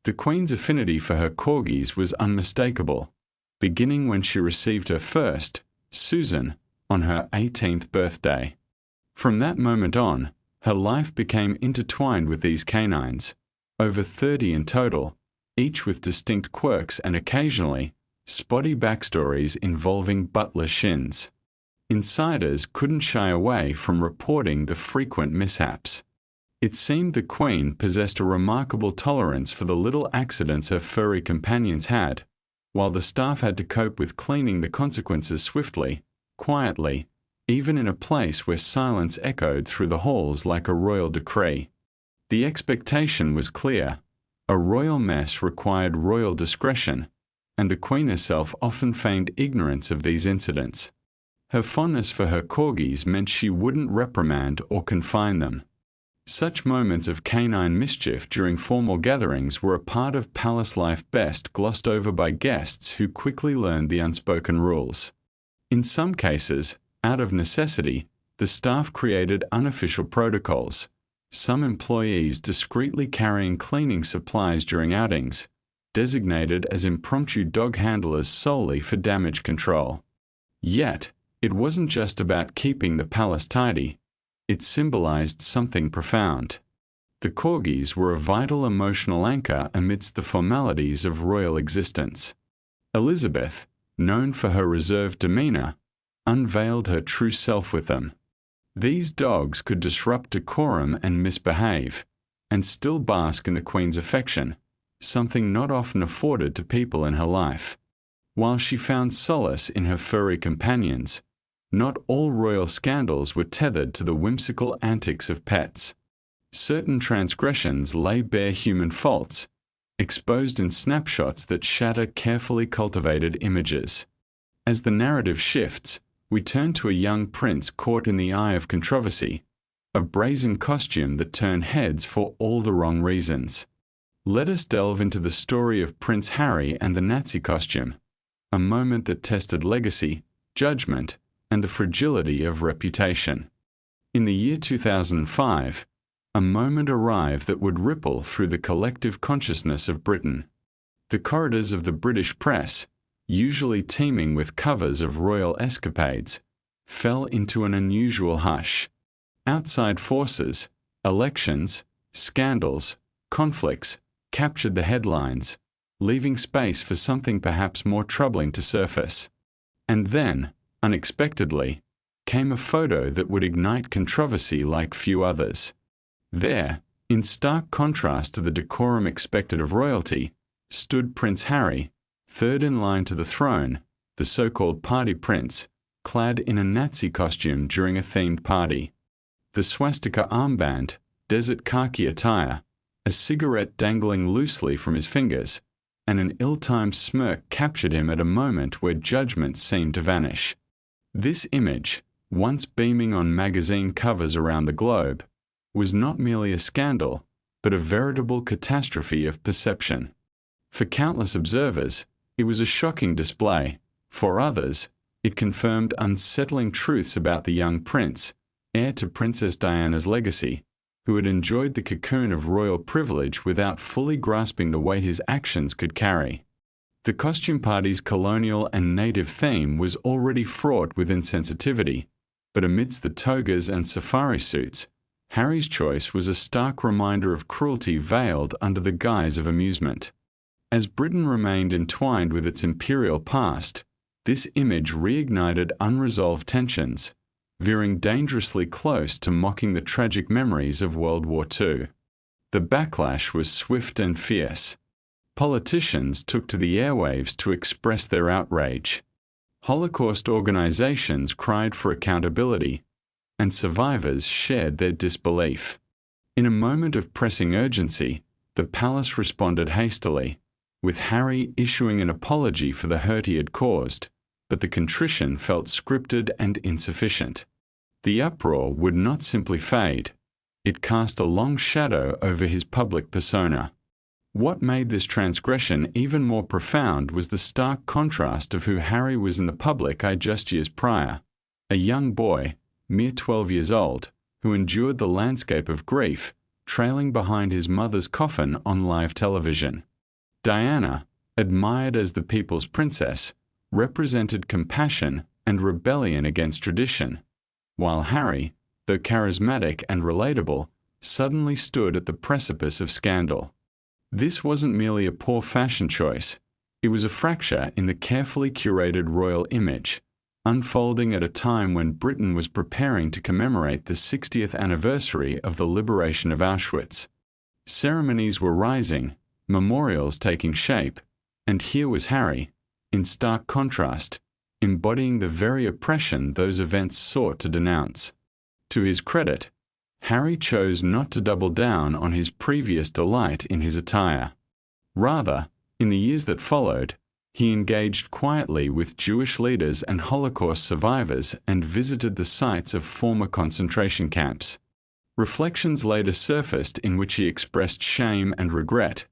The Queen's affinity for her corgis was unmistakable, beginning when she received her first, Susan, on her 18th birthday. From that moment on, her life became intertwined with these canines, over 30 in total, each with distinct quirks and occasionally, spotty backstories involving butler shins. Insiders couldn't shy away from reporting the frequent mishaps. It seemed the Queen possessed a remarkable tolerance for the little accidents her furry companions had, while the staff had to cope with cleaning the consequences swiftly, quietly, even in a place where silence echoed through the halls like a royal decree. The expectation was clear. A royal mess required royal discretion, and the Queen herself often feigned ignorance of these incidents. Her fondness for her corgis meant she wouldn't reprimand or confine them. Such moments of canine mischief during formal gatherings were a part of palace life best glossed over by guests who quickly learned the unspoken rules. In some cases, out of necessity, the staff created unofficial protocols, some employees discreetly carrying cleaning supplies during outings, designated as impromptu dog handlers solely for damage control. Yet, it wasn't just about keeping the palace tidy. It symbolized something profound. The corgis were a vital emotional anchor amidst the formalities of royal existence. Elizabeth, known for her reserved demeanor, unveiled her true self with them. These dogs could disrupt decorum and misbehave, and still bask in the Queen's affection, something not often afforded to people in her life. While she found solace in her furry companions, not all royal scandals were tethered to the whimsical antics of pets. Certain transgressions lay bare human faults, exposed in snapshots that shatter carefully cultivated images. As the narrative shifts, we turn to a young prince caught in the eye of controversy, a brazen costume that turned heads for all the wrong reasons. Let us delve into the story of Prince Harry and the Nazi costume, a moment that tested legacy, judgment, and the fragility of reputation. In the year 2005, a moment arrived that would ripple through the collective consciousness of Britain. The corridors of the British press, usually teeming with covers of royal escapades, fell into an unusual hush. Outside forces, elections, scandals, conflicts captured the headlines, leaving space for something perhaps more troubling to surface. And then, unexpectedly, came a photo that would ignite controversy like few others. There, in stark contrast to the decorum expected of royalty, stood Prince Harry, third in line to the throne, the so-called party prince, clad in a Nazi costume during a themed party. The swastika armband, desert khaki attire, a cigarette dangling loosely from his fingers, and an ill-timed smirk captured him at a moment where judgment seemed to vanish. This image, once beaming on magazine covers around the globe, was not merely a scandal, but a veritable catastrophe of perception. For countless observers, it was a shocking display. For others, it confirmed unsettling truths about the young prince, heir to Princess Diana's legacy, who had enjoyed the cocoon of royal privilege without fully grasping the weight his actions could carry. The costume party's colonial and native theme was already fraught with insensitivity, but amidst the togas and safari suits, Harry's choice was a stark reminder of cruelty veiled under the guise of amusement. As Britain remained entwined with its imperial past, this image reignited unresolved tensions, veering dangerously close to mocking the tragic memories of World War II. The backlash was swift and fierce. Politicians took to the airwaves to express their outrage. Holocaust organizations cried for accountability, and survivors shared their disbelief. In a moment of pressing urgency, the palace responded hastily, with Harry issuing an apology for the hurt he had caused, but the contrition felt scripted and insufficient. The uproar would not simply fade. It cast a long shadow over his public persona. What made this transgression even more profound was the stark contrast of who Harry was in the public eye just years prior. A young boy, mere 12 years old, who endured the landscape of grief, trailing behind his mother's coffin on live television. Diana, admired as the people's princess, represented compassion and rebellion against tradition, while Harry, though charismatic and relatable, suddenly stood at the precipice of scandal. This wasn't merely a poor fashion choice, it was a fracture in the carefully curated royal image, unfolding at a time when Britain was preparing to commemorate the 60th anniversary of the liberation of Auschwitz. Ceremonies were rising, memorials taking shape, and here was Harry, in stark contrast, embodying the very oppression those events sought to denounce. To his credit, Harry chose not to double down on his previous delight in his attire. Rather, in the years that followed, he engaged quietly with Jewish leaders and Holocaust survivors and visited the sites of former concentration camps. Reflections later surfaced in which he expressed shame and regret,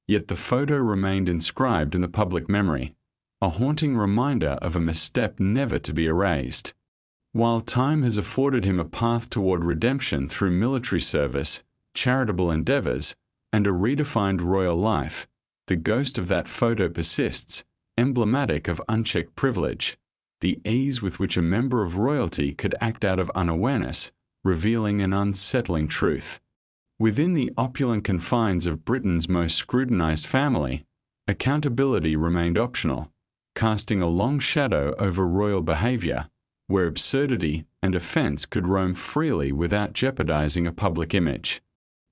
yet the photo remained inscribed in the public memory, a haunting reminder of a misstep never to be erased. While time has afforded him a path toward redemption through military service, charitable endeavors, and a redefined royal life, the ghost of that photo persists, emblematic of unchecked privilege, the ease with which a member of royalty could act out of unawareness, revealing an unsettling truth. Within the opulent confines of Britain's most scrutinized family, accountability remained optional, casting a long shadow over royal behavior, where absurdity and offense could roam freely without jeopardizing a public image.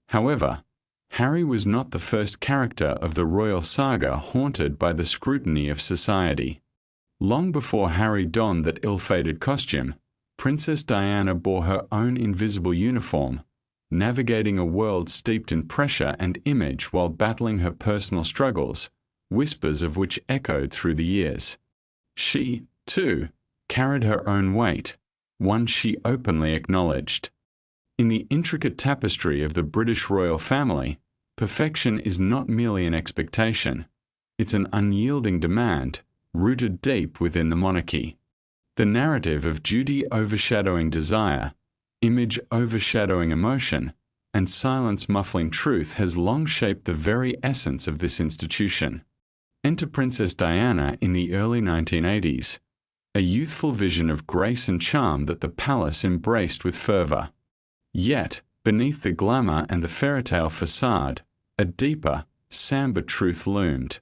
However, Harry was not the first character of the royal saga haunted by the scrutiny of society. Long before Harry donned that ill-fated costume, Princess Diana bore her own invisible uniform, navigating a world steeped in pressure and image while battling her personal struggles, whispers of which echoed through the years. She, too, carried her own weight, one she openly acknowledged. In the intricate tapestry of the British royal family, perfection is not merely an expectation, it's an unyielding demand, rooted deep within the monarchy. The narrative of duty overshadowing desire, image overshadowing emotion, and silence muffling truth has long shaped the very essence of this institution. Enter Princess Diana in the early 1980s, a youthful vision of grace and charm that the palace embraced with fervor. Yet, beneath the glamour and the fairytale facade, a deeper, somber truth loomed,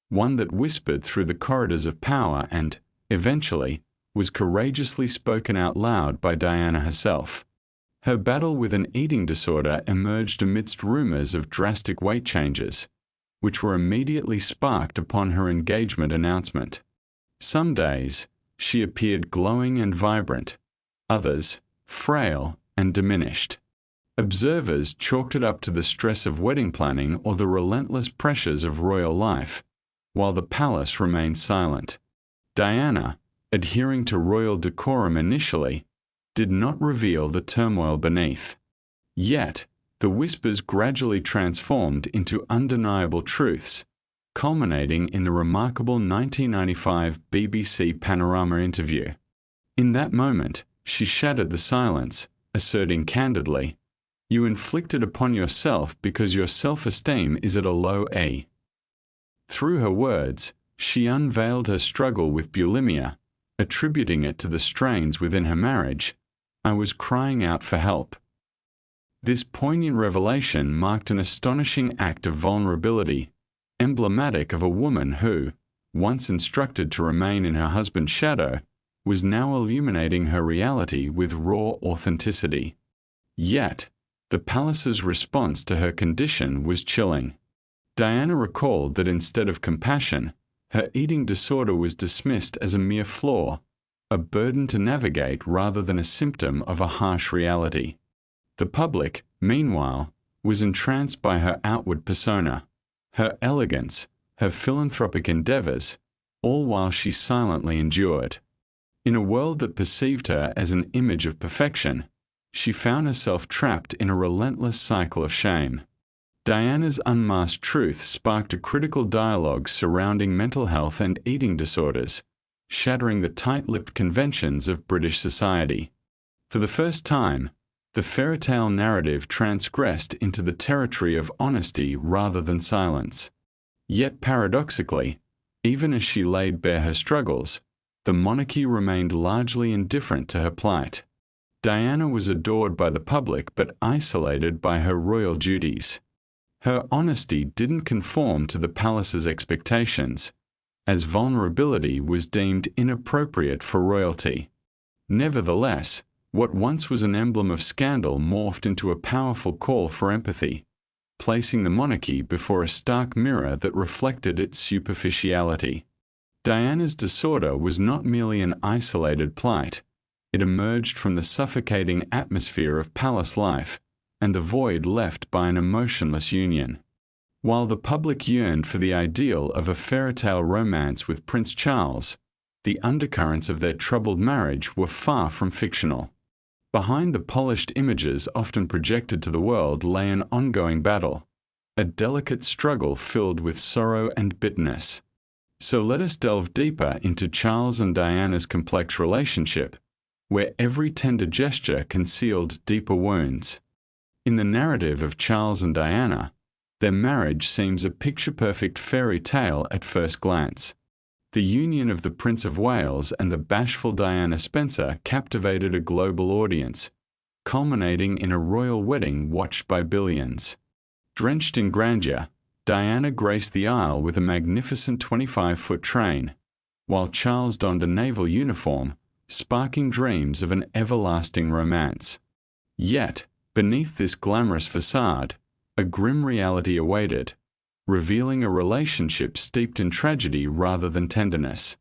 one that whispered through the corridors of power and, eventually, was courageously spoken out loud by Diana herself. Her battle with an eating disorder emerged amidst rumors of drastic weight changes, which were immediately sparked upon her engagement announcement. Some days, she appeared glowing and vibrant, others, frail and diminished. Observers chalked it up to the stress of wedding planning or the relentless pressures of royal life, while the palace remained silent. Diana, adhering to royal decorum initially, did not reveal the turmoil beneath. Yet, the whispers gradually transformed into undeniable truths, culminating in the remarkable 1995 BBC Panorama interview. In that moment, she shattered the silence, asserting candidly, "You inflicted upon yourself because your self-esteem is at a low ebb." Through her words, she unveiled her struggle with bulimia, attributing it to the strains within her marriage. "I was crying out for help." This poignant revelation marked an astonishing act of vulnerability, emblematic of a woman who, once instructed to remain in her husband's shadow, was now illuminating her reality with raw authenticity. Yet, the palace's response to her condition was chilling. Diana recalled that instead of compassion, her eating disorder was dismissed as a mere flaw, a burden to navigate rather than a symptom of a harsh reality. The public, meanwhile, was entranced by her outward persona, her elegance, her philanthropic endeavors, all while she silently endured. In a world that perceived her as an image of perfection, she found herself trapped in a relentless cycle of shame. Diana's unmasked truth sparked a critical dialogue surrounding mental health and eating disorders, shattering the tight-lipped conventions of British society. For the first time, the fairytale narrative transgressed into the territory of honesty rather than silence. Yet paradoxically, even as she laid bare her struggles, the monarchy remained largely indifferent to her plight. Diana was adored by the public but isolated by her royal duties. Her honesty didn't conform to the palace's expectations, as vulnerability was deemed inappropriate for royalty. Nevertheless, what once was an emblem of scandal morphed into a powerful call for empathy, placing the monarchy before a stark mirror that reflected its superficiality. Diana's disorder was not merely an isolated plight. It emerged from the suffocating atmosphere of palace life, and the void left by an emotionless union. While the public yearned for the ideal of a fairy-tale romance with Prince Charles, the undercurrents of their troubled marriage were far from fictional. Behind the polished images often projected to the world lay an ongoing battle, a delicate struggle filled with sorrow and bitterness. So let us delve deeper into Charles and Diana's complex relationship, where every tender gesture concealed deeper wounds. In the narrative of Charles and Diana, their marriage seems a picture-perfect fairy tale at first glance. The union of the Prince of Wales and the bashful Diana Spencer captivated a global audience, culminating in a royal wedding watched by billions. Drenched in grandeur, Diana graced the aisle with a magnificent 25-foot train, while Charles donned a naval uniform, sparking dreams of an everlasting romance. Yet, beneath this glamorous facade, a grim reality awaited, revealing a relationship steeped in tragedy rather than tenderness.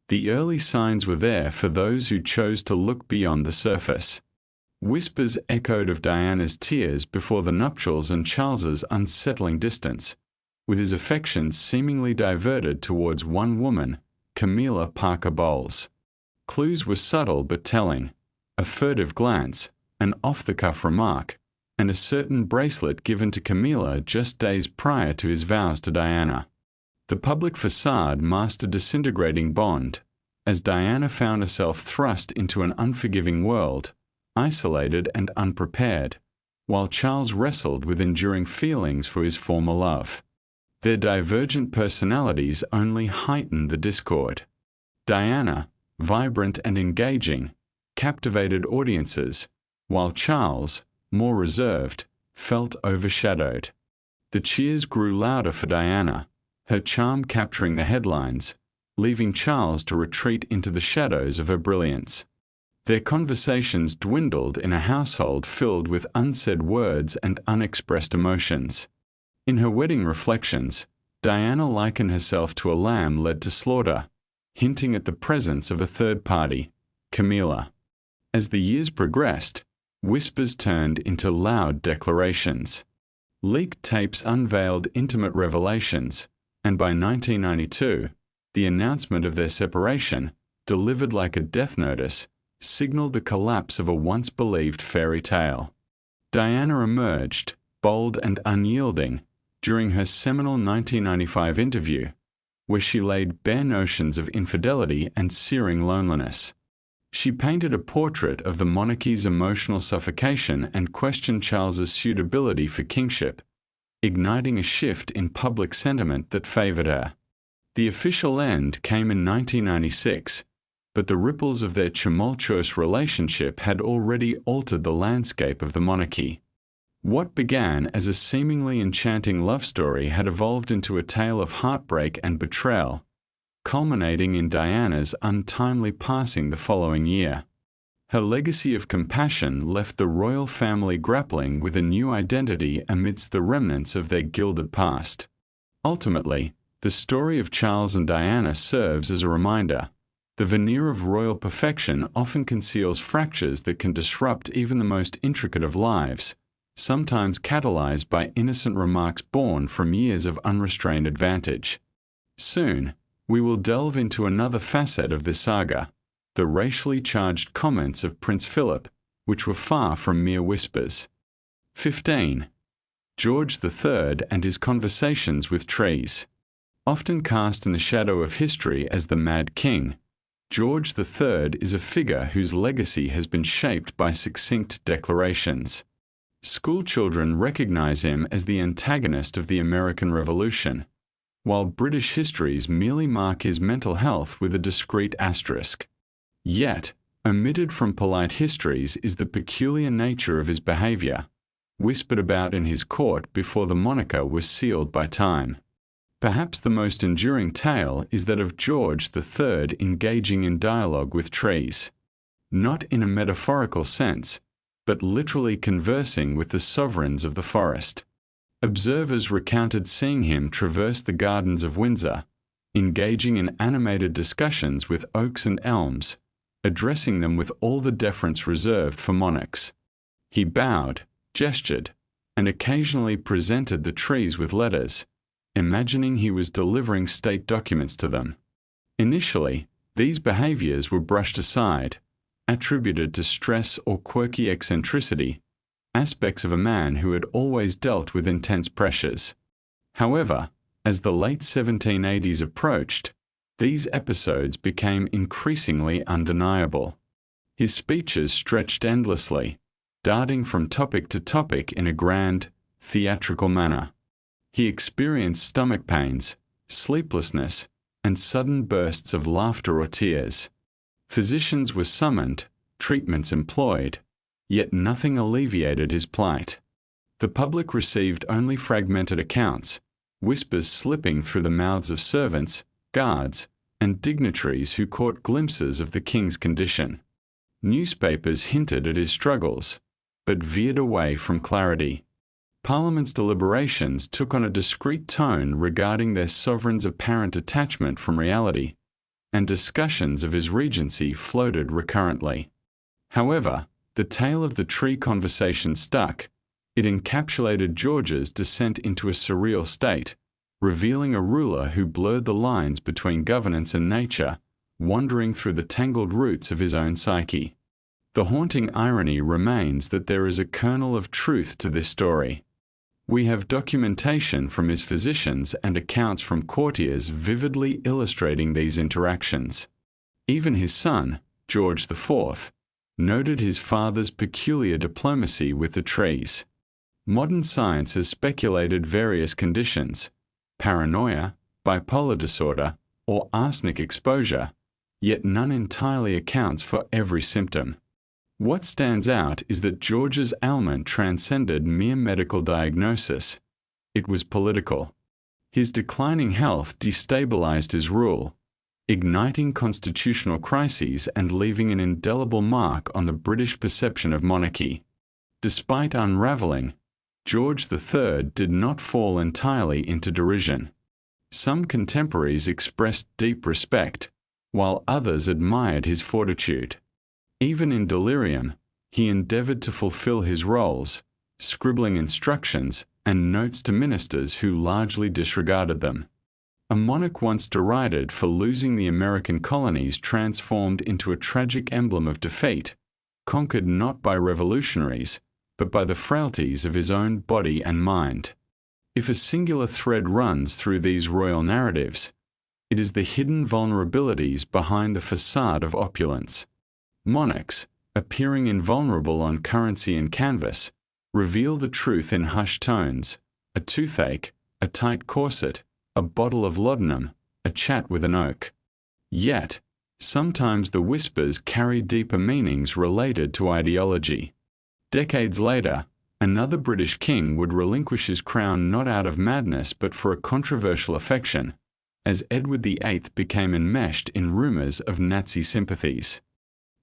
The early signs were there for those who chose to look beyond the surface. Whispers echoed of Diana's tears before the nuptials and Charles's unsettling distance, with his affections seemingly diverted towards one woman, Camilla Parker Bowles. Clues were subtle but telling: a furtive glance, an off-the-cuff remark, and a certain bracelet given to Camilla just days prior to his vows to Diana. The public facade masked a disintegrating bond, as Diana found herself thrust into an unforgiving world, isolated and unprepared, while Charles wrestled with enduring feelings for his former love. Their divergent personalities only heightened the discord. Diana, vibrant and engaging, captivated audiences, while Charles, more reserved, felt overshadowed. The cheers grew louder for Diana, her charm capturing the headlines, leaving Charles to retreat into the shadows of her brilliance. Their conversations dwindled in a household filled with unsaid words and unexpressed emotions. In her wedding reflections, Diana likened herself to a lamb led to slaughter, hinting at the presence of a third party, Camilla. As the years progressed, whispers turned into loud declarations. Leaked tapes unveiled intimate revelations, and by 1992, the announcement of their separation, delivered like a death notice, signaled the collapse of a once-believed fairy tale. Diana emerged, bold and unyielding, during her seminal 1995 interview, where she laid bare notions of infidelity and searing loneliness. She painted a portrait of the monarchy's emotional suffocation and questioned Charles's suitability for kingship, igniting a shift in public sentiment that favored her. The official end came in 1996, but the ripples of their tumultuous relationship had already altered the landscape of the monarchy. What began as a seemingly enchanting love story had evolved into a tale of heartbreak and betrayal, culminating in Diana's untimely passing the following year. Her legacy of compassion left the royal family grappling with a new identity amidst the remnants of their gilded past. Ultimately, the story of Charles and Diana serves as a reminder. The veneer of royal perfection often conceals fractures that can disrupt even the most intricate of lives, sometimes catalyzed by innocent remarks born from years of unrestrained advantage. Soon, we will delve into another facet of this saga, the racially charged comments of Prince Philip, which were far from mere whispers. 15. George III and his conversations with trees. Often cast in the shadow of history as the Mad King, George III is a figure whose legacy has been shaped by succinct declarations. Schoolchildren recognize him as the antagonist of the American Revolution, while British histories merely mark his mental health with a discreet asterisk. Yet, omitted from polite histories is the peculiar nature of his behavior, whispered about in his court before the moniker was sealed by time. Perhaps the most enduring tale is that of George III engaging in dialogue with trees, not in a metaphorical sense, but literally conversing with the sovereigns of the forest. Observers recounted seeing him traverse the gardens of Windsor, engaging in animated discussions with oaks and elms, addressing them with all the deference reserved for monarchs. He bowed, gestured, and occasionally presented the trees with letters, imagining he was delivering state documents to them. Initially, these behaviors were brushed aside, attributed to stress or quirky eccentricity, aspects of a man who had always dealt with intense pressures. However, as the late 1780s approached, these episodes became increasingly undeniable. His speeches stretched endlessly, darting from topic to topic in a grand, theatrical manner. He experienced stomach pains, sleeplessness, and sudden bursts of laughter or tears. Physicians were summoned, treatments employed, yet nothing alleviated his plight. The public received only fragmented accounts, whispers slipping through the mouths of servants, guards, and dignitaries who caught glimpses of the king's condition. Newspapers hinted at his struggles, but veered away from clarity. Parliament's deliberations took on a discreet tone regarding their sovereign's apparent detachment from reality, and discussions of his regency floated recurrently. However, the tale of the tree conversation stuck. It encapsulated George's descent into a surreal state, revealing a ruler who blurred the lines between governance and nature, wandering through the tangled roots of his own psyche. The haunting irony remains that there is a kernel of truth to this story. We have documentation from his physicians and accounts from courtiers vividly illustrating these interactions. Even his son, George IV, noted his father's peculiar diplomacy with the trees. Modern science has speculated various conditions: paranoia, bipolar disorder, or arsenic exposure, yet none entirely accounts for every symptom. What stands out is that George's ailment transcended mere medical diagnosis. It was political. His declining health destabilized his rule, igniting constitutional crises and leaving an indelible mark on the British perception of monarchy. Despite unraveling, George III did not fall entirely into derision. Some contemporaries expressed deep respect, while others admired his fortitude. Even in delirium, he endeavored to fulfill his roles, scribbling instructions and notes to ministers who largely disregarded them. A monarch once derided for losing the American colonies transformed into a tragic emblem of defeat, conquered not by revolutionaries, but by the frailties of his own body and mind. If a singular thread runs through these royal narratives, it is the hidden vulnerabilities behind the facade of opulence. Monarchs, appearing invulnerable on currency and canvas, reveal the truth in hushed tones: a toothache, a tight corset, a bottle of laudanum, a chat with an oak. Yet, sometimes the whispers carry deeper meanings related to ideology. Decades later, another British king would relinquish his crown not out of madness but for a controversial affection, as Edward VIII became enmeshed in rumours of Nazi sympathies.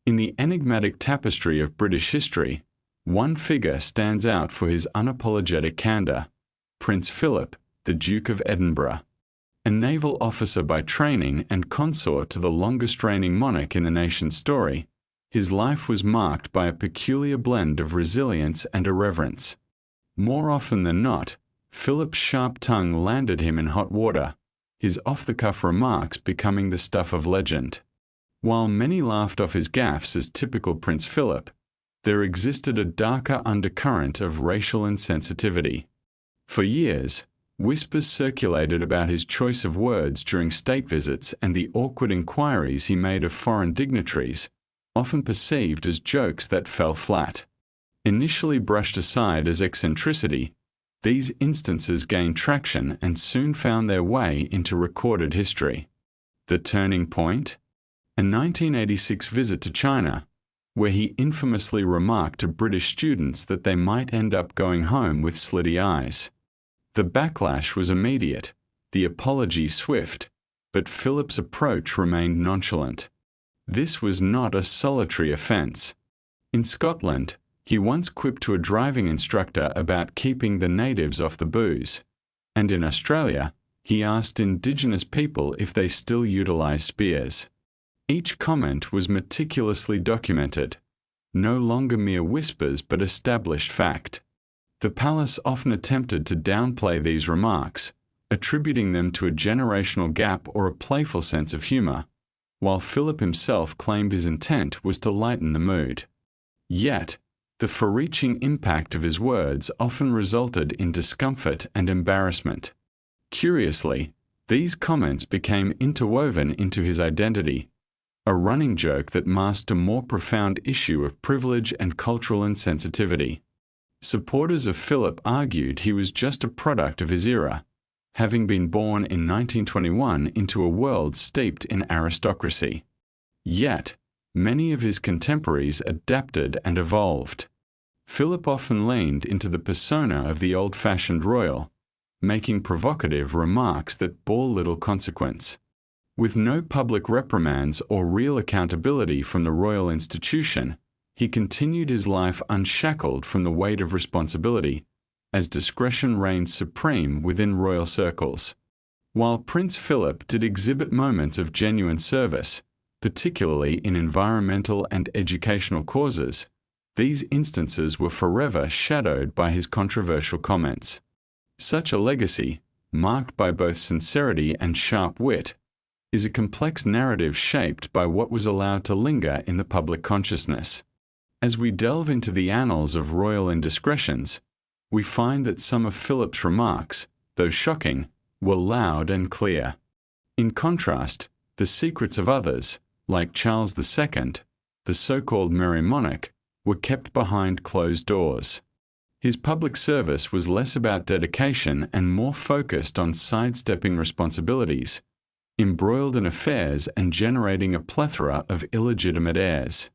In the enigmatic tapestry of British history, one figure stands out for his unapologetic candour: Prince Philip, the Duke of Edinburgh. A naval officer by training and consort to the longest-reigning monarch in the nation's story, his life was marked by a peculiar blend of resilience and irreverence. More often than not, Philip's sharp tongue landed him in hot water, his off-the-cuff remarks becoming the stuff of legend. While many laughed off his gaffes as typical Prince Philip, there existed a darker undercurrent of racial insensitivity. For years, whispers circulated about his choice of words during state visits and the awkward inquiries he made of foreign dignitaries, often perceived as jokes that fell flat. Initially brushed aside as eccentricity, these instances gained traction and soon found their way into recorded history. The turning point? A 1986 visit to China, where he infamously remarked to British students that they might end up going home with slitty eyes. The backlash was immediate, the apology swift, but Philip's approach remained nonchalant. This was not a solitary offence. In Scotland, he once quipped to a driving instructor about keeping the natives off the booze, and in Australia, he asked Indigenous people if they still utilise spears. Each comment was meticulously documented, no longer mere whispers but established fact. The palace often attempted to downplay these remarks, attributing them to a generational gap or a playful sense of humor, while Philip himself claimed his intent was to lighten the mood. Yet, the far-reaching impact of his words often resulted in discomfort and embarrassment. Curiously, these comments became interwoven into his identity, a running joke that masked a more profound issue of privilege and cultural insensitivity. Supporters of Philip argued he was just a product of his era, having been born in 1921 into a world steeped in aristocracy. Yet, many of his contemporaries adapted and evolved. Philip often leaned into the persona of the old-fashioned royal, making provocative remarks that bore little consequence. With no public reprimands or real accountability from the royal institution, he continued his life unshackled from the weight of responsibility, as discretion reigned supreme within royal circles. While Prince Philip did exhibit moments of genuine service, particularly in environmental and educational causes, these instances were forever shadowed by his controversial comments. Such a legacy, marked by both sincerity and sharp wit, is a complex narrative shaped by what was allowed to linger in the public consciousness. As we delve into the annals of royal indiscretions, we find that some of Philip's remarks, though shocking, were loud and clear. In contrast, the secrets of others, like Charles II, the so-called Merry Monarch, were kept behind closed doors. His public service was less about dedication and more focused on sidestepping responsibilities, embroiled in affairs and generating a plethora of illegitimate heirs.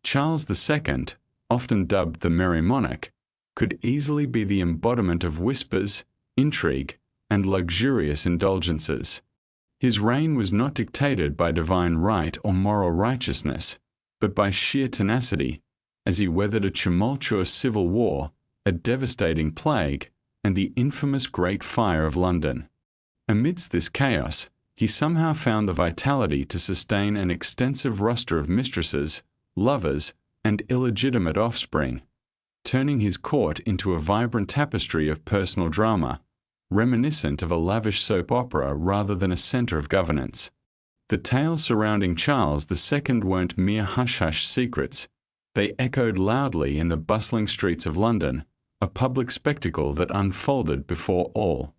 Charles II, often dubbed the Merry Monarch, could easily be the embodiment of whispers, intrigue, and luxurious indulgences. His reign was not dictated by divine right or moral righteousness, but by sheer tenacity, as he weathered a tumultuous civil war, a devastating plague, and the infamous Great Fire of London. Amidst this chaos, he somehow found the vitality to sustain an extensive roster of mistresses, lovers, and illegitimate offspring, turning his court into a vibrant tapestry of personal drama, reminiscent of a lavish soap opera rather than a center of governance. The tales surrounding Charles II weren't mere hush-hush secrets. They echoed loudly in the bustling streets of London, a public spectacle that unfolded before all.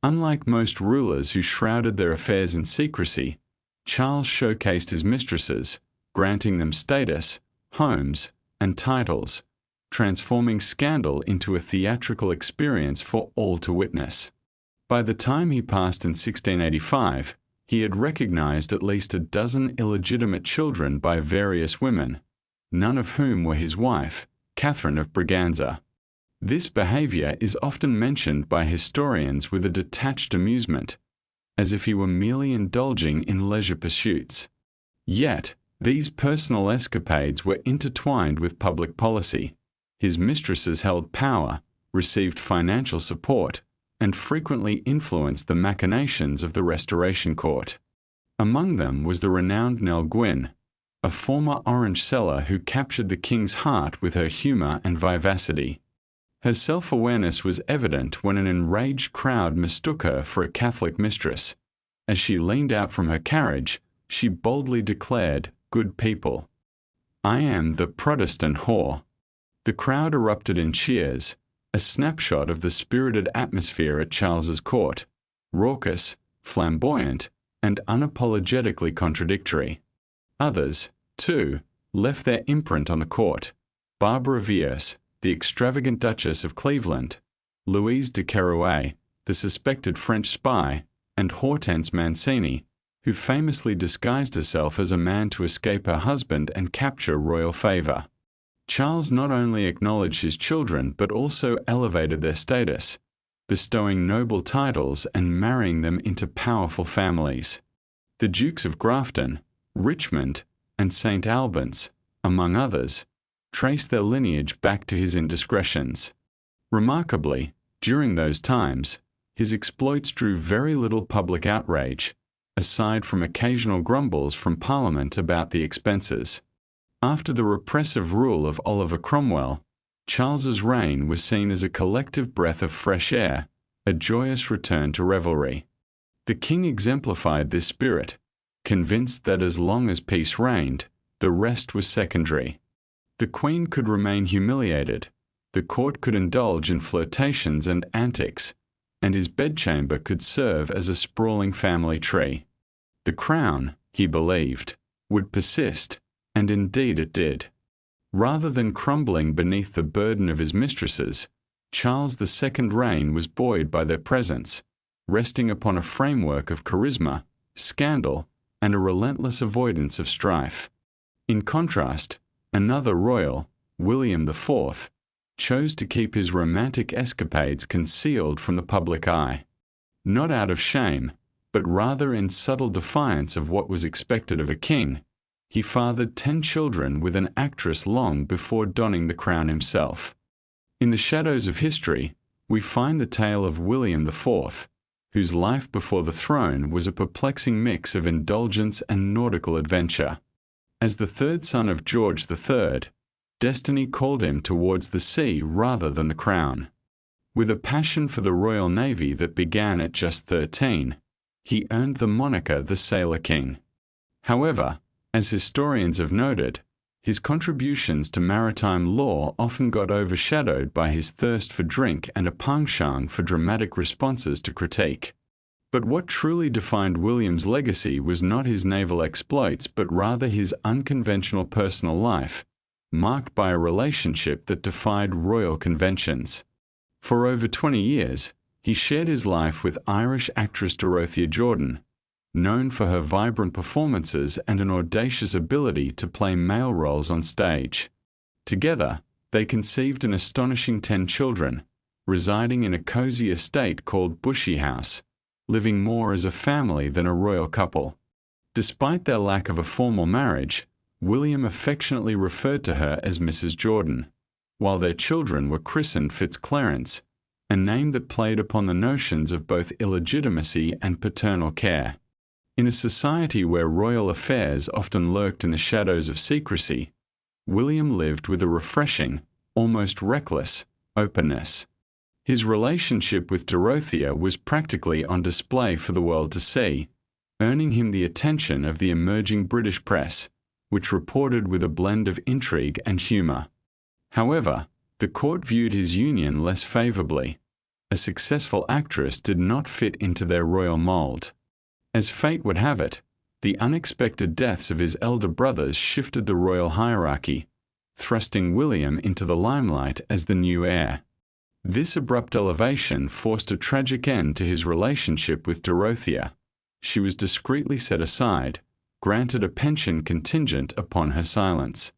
Unlike most rulers who shrouded their affairs in secrecy, Charles showcased his mistresses, granting them status, homes, and titles, transforming scandal into a theatrical experience for all to witness. By the time he passed in 1685, he had recognized at least a dozen illegitimate children by various women, none of whom were his wife, Catherine of Braganza. This behavior is often mentioned by historians with a detached amusement, as if he were merely indulging in leisure pursuits. Yet, these personal escapades were intertwined with public policy. His mistresses held power, received financial support, and frequently influenced the machinations of the Restoration Court. Among them was the renowned Nell Gwyn, a former orange seller who captured the king's heart with her humor and vivacity. Her self-awareness was evident when an enraged crowd mistook her for a Catholic mistress. As she leaned out from her carriage, she boldly declared, "Good people, I am the Protestant whore." The crowd erupted in cheers, a snapshot of the spirited atmosphere at Charles's court, raucous, flamboyant, and unapologetically contradictory. Others, too, left their imprint on the court. Barbara Vierce, the extravagant Duchess of Cleveland, Louise de Keroualle, the suspected French spy, and Hortense Mancini, who famously disguised herself as a man to escape her husband and capture royal favor. Charles not only acknowledged his children but also elevated their status, bestowing noble titles and marrying them into powerful families. The Dukes of Grafton, Richmond, and St. Albans, among others, traced their lineage back to his indiscretions. Remarkably, during those times, his exploits drew very little public outrage, aside from occasional grumbles from Parliament about the expenses. After the repressive rule of Oliver Cromwell, Charles's reign was seen as a collective breath of fresh air, a joyous return to revelry. The king exemplified this spirit, convinced that as long as peace reigned, the rest was secondary. The queen could remain humiliated, the court could indulge in flirtations and antics, and his bedchamber could serve as a sprawling family tree. The crown, he believed, would persist, and indeed it did. Rather than crumbling beneath the burden of his mistresses, Charles II's reign was buoyed by their presence, resting upon a framework of charisma, scandal, and a relentless avoidance of strife. In contrast, another royal, William IV, chose to keep his romantic escapades concealed from the public eye. Not out of shame, but rather in subtle defiance of what was expected of a king, he fathered 10 children with an actress long before donning the crown himself. In the shadows of history, we find the tale of William IV, whose life before the throne was a perplexing mix of indulgence and nautical adventure. As the third son of George III, destiny called him towards the sea rather than the crown. With a passion for the Royal Navy that began at just 13, he earned the moniker the Sailor King. However, as historians have noted, his contributions to maritime law often got overshadowed by his thirst for drink and a penchant for dramatic responses to critique. But what truly defined William's legacy was not his naval exploits but rather his unconventional personal life, marked by a relationship that defied royal conventions. For over 20 years, he shared his life with Irish actress Dorothea Jordan, known for her vibrant performances and an audacious ability to play male roles on stage. Together, they conceived an astonishing 10 children, residing in a cozy estate called Bushy House, living more as a family than a royal couple. Despite their lack of a formal marriage, William affectionately referred to her as Mrs. Jordan, while their children were christened Fitzclarence, a name that played upon the notions of both illegitimacy and paternal care. In a society where royal affairs often lurked in the shadows of secrecy, William lived with a refreshing, almost reckless, openness. His relationship with Dorothea was practically on display for the world to see, earning him the attention of the emerging British press, which reported with a blend of intrigue and humour. However, the court viewed his union less favourably. A successful actress did not fit into their royal mould. As fate would have it, the unexpected deaths of his elder brothers shifted the royal hierarchy, thrusting William into the limelight as the new heir. This abrupt elevation forced a tragic end to his relationship with Dorothea. She was discreetly set aside, granted a pension contingent upon her silence.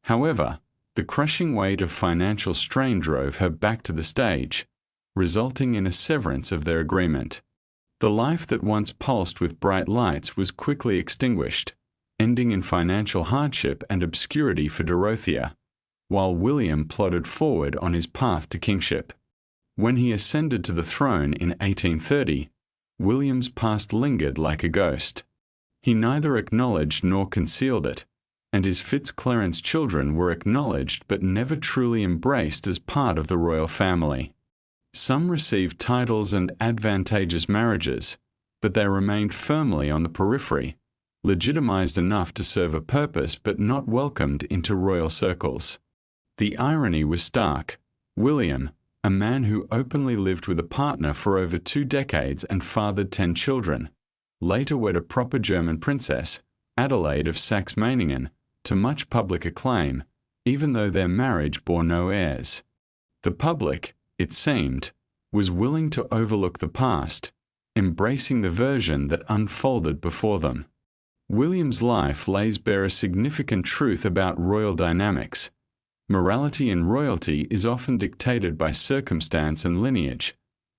However, the crushing weight of financial strain drove her back to the stage, resulting in a severance of their agreement. The life that once pulsed with bright lights was quickly extinguished, ending in financial hardship and obscurity for Dorothea, while William plodded forward on his path to kingship. When he ascended to the throne in 1830, William's past lingered like a ghost. He neither acknowledged nor concealed it, and his Fitzclarence children were acknowledged but never truly embraced as part of the royal family. Some received titles and advantageous marriages, but they remained firmly on the periphery, legitimized enough to serve a purpose but not welcomed into royal circles. The irony was stark. William, a man who openly lived with a partner for over 2 decades and fathered 10 children, later wed a proper German princess, Adelaide of Saxe-Meiningen, to much public acclaim, even though their marriage bore no heirs. The public, it seemed, was willing to overlook the past, embracing the version that unfolded before them. William's life lays bare a significant truth about royal dynamics. Morality in royalty is often dictated by circumstance and lineage,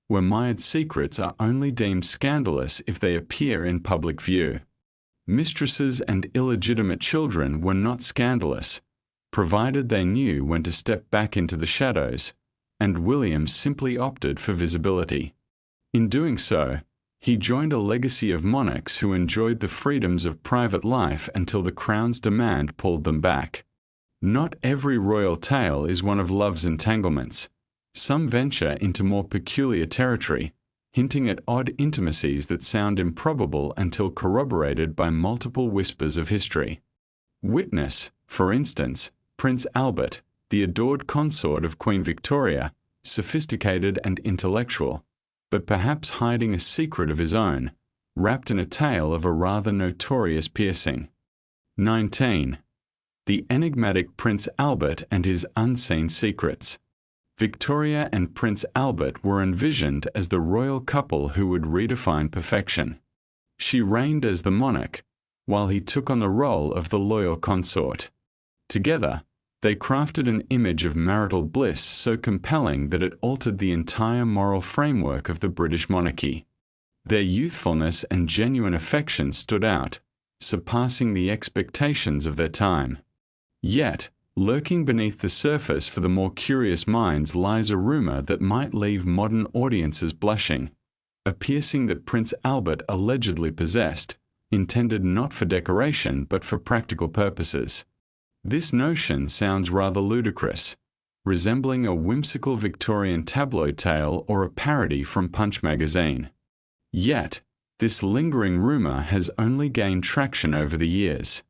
where mired secrets are only deemed scandalous if they appear in public view. Mistresses and illegitimate children were not scandalous, provided they knew when to step back into the shadows, and William simply opted for visibility. In doing so, he joined a legacy of monarchs who enjoyed the freedoms of private life until the crown's demand pulled them back. Not every royal tale is one of love's entanglements. Some venture into more peculiar territory, hinting at odd intimacies that sound improbable until corroborated by multiple whispers of history. Witness, for instance, Prince Albert, the adored consort of Queen Victoria, sophisticated and intellectual, but perhaps hiding a secret of his own, wrapped in a tale of a rather notorious piercing. 19. The enigmatic Prince Albert and his unseen secrets. Victoria and Prince Albert were envisioned as the royal couple who would redefine perfection. She reigned as the monarch, while he took on the role of the loyal consort. Together, they crafted an image of marital bliss so compelling that it altered the entire moral framework of the British monarchy. Their youthfulness and genuine affection stood out, surpassing the expectations of their time. Yet, lurking beneath the surface for the more curious minds lies a rumor that might leave modern audiences blushing, a piercing that Prince Albert allegedly possessed, intended not for decoration but for practical purposes. This notion sounds rather ludicrous, resembling a whimsical Victorian tabloid tale or a parody from Punch magazine. Yet, this lingering rumor has only gained traction over the years.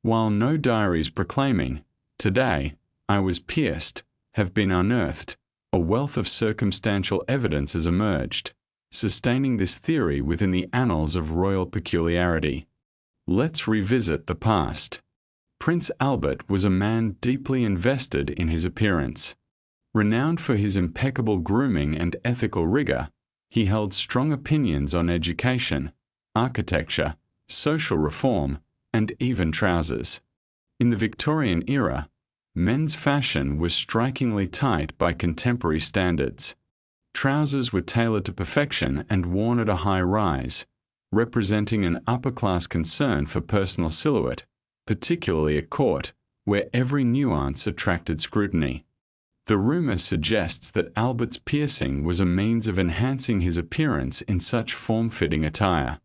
While no diaries proclaiming, "Today, I was pierced," have been unearthed, a wealth of circumstantial evidence has emerged, sustaining this theory within the annals of royal peculiarity. Let's revisit the past. Prince Albert was a man deeply invested in his appearance. Renowned for his impeccable grooming and ethical rigor, he held strong opinions on education, architecture, social reform, and even trousers. In the Victorian era, men's fashion was strikingly tight by contemporary standards. Trousers were tailored to perfection and worn at a high rise, representing an upper-class concern for personal silhouette, particularly at court, where every nuance attracted scrutiny. The rumor suggests that Albert's piercing was a means of enhancing his appearance in such form-fitting attire.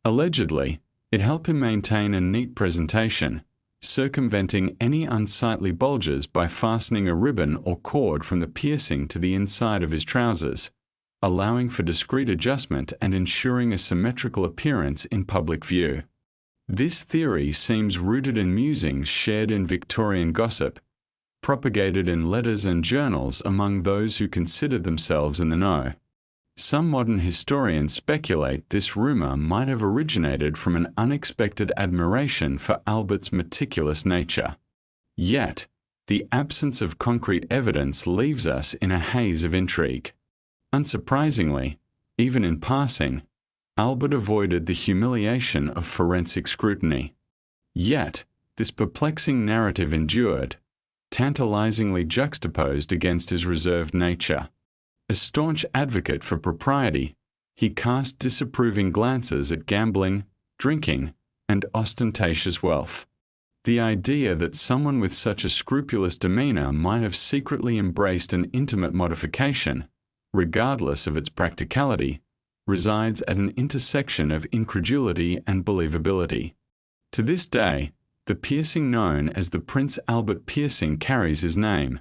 Allegedly, it helped him maintain a neat presentation, circumventing any unsightly bulges by fastening a ribbon or cord from the piercing to the inside of his trousers, allowing for discreet adjustment and ensuring a symmetrical appearance in public view. This theory seems rooted in musings shared in Victorian gossip, propagated in letters and journals among those who considered themselves in the know. Some modern historians speculate this rumor might have originated from an unexpected admiration for Albert's meticulous nature. Yet, the absence of concrete evidence leaves us in a haze of intrigue. Unsurprisingly, even in passing, Albert avoided the humiliation of forensic scrutiny. Yet, this perplexing narrative endured, tantalizingly juxtaposed against his reserved nature. A staunch advocate for propriety, he cast disapproving glances at gambling, drinking, and ostentatious wealth. The idea that someone with such a scrupulous demeanor might have secretly embraced an intimate modification, regardless of its practicality, resides at an intersection of incredulity and believability. To this day, the piercing known as the Prince Albert piercing carries his name,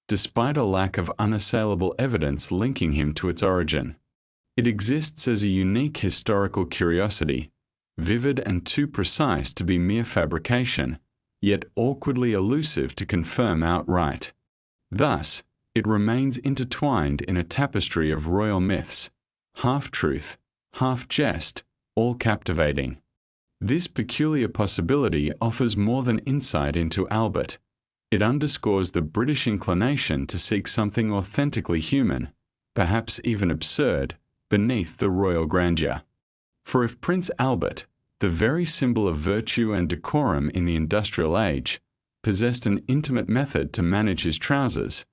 despite a lack of unassailable evidence linking him to its origin. It exists as a unique historical curiosity, vivid and too precise to be mere fabrication, yet awkwardly elusive to confirm outright. Thus, it remains intertwined in a tapestry of royal myths, half-truth, half-jest, all captivating. This peculiar possibility offers more than insight into Albert. It underscores the British inclination to seek something authentically human, perhaps even absurd, beneath the royal grandeur. For if Prince Albert, the very symbol of virtue and decorum in the industrial age, possessed an intimate method to manage his trousers,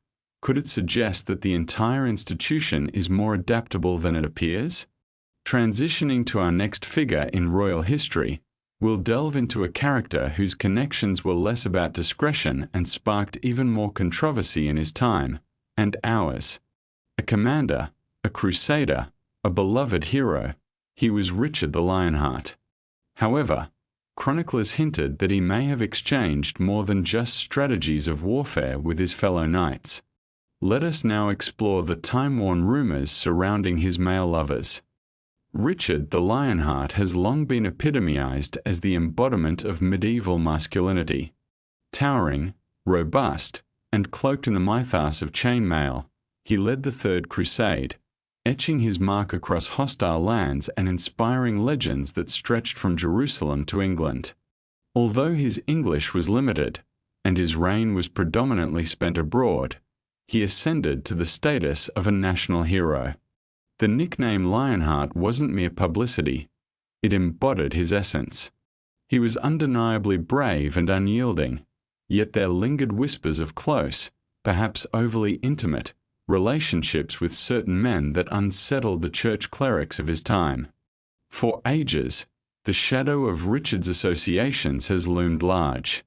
could it suggest that the entire institution is more adaptable than it appears? Transitioning to our next figure in royal history, we'll delve into a character whose connections were less about discretion and sparked even more controversy in his time, and ours. A commander, a crusader, a beloved hero, he was Richard the Lionheart. However, Chroniclers hinted that he may have exchanged more than just strategies of warfare with his fellow knights. Let us now explore the time-worn rumours surrounding his male lovers. Richard the Lionheart has long been epitomized as the embodiment of medieval masculinity. Towering, robust, and cloaked in the mythos of chainmail, he led the Third Crusade, etching his mark across hostile lands and inspiring legends that stretched from Jerusalem to England. Although his English was limited, and his reign was predominantly spent abroad, he ascended to the status of a national hero. The nickname Lionheart wasn't mere publicity, it embodied his essence. He was undeniably brave and unyielding, yet there lingered whispers of close, perhaps overly intimate, relationships with certain men that unsettled the church clerics of his time. For ages, the shadow of Richard's associations has loomed large.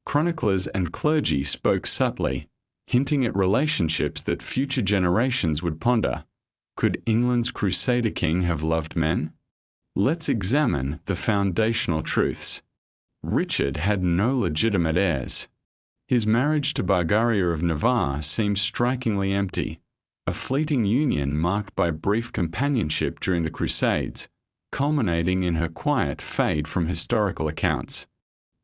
Chroniclers and clergy spoke subtly, hinting at relationships that future generations would ponder. Could England's Crusader king have loved men? Let's examine the foundational truths. Richard had no legitimate heirs. His marriage to Margaria of Navarre seems strikingly empty, a fleeting union marked by brief companionship during the Crusades, culminating in her quiet fade from historical accounts.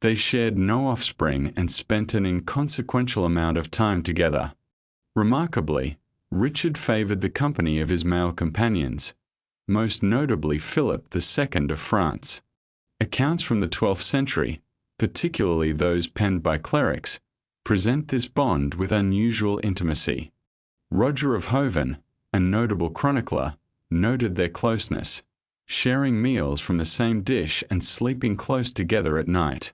They shared no offspring and spent an inconsequential amount of time together. Remarkably, Richard favoured the company of his male companions, most notably Philip II of France. Accounts from the 12th century, particularly those penned by clerics, present this bond with unusual intimacy. Roger of Hoven, a notable chronicler, noted their closeness, sharing meals from the same dish and sleeping close together at night.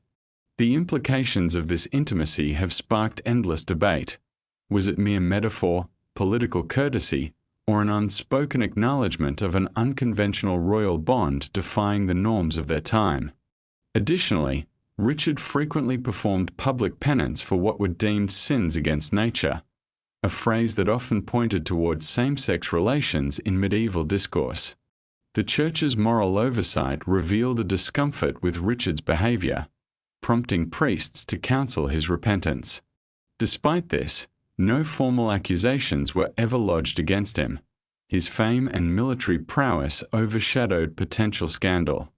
The implications of this intimacy have sparked endless debate. Was it mere metaphor, political courtesy, or an unspoken acknowledgement of an unconventional royal bond defying the norms of their time? Additionally, Richard frequently performed public penance for what were deemed sins against nature, a phrase that often pointed towards same-sex relations in medieval discourse. The Church's moral oversight revealed a discomfort with Richard's behaviour, prompting priests to counsel his repentance. Despite this, no formal accusations were ever lodged against him. His fame and military prowess overshadowed potential scandal.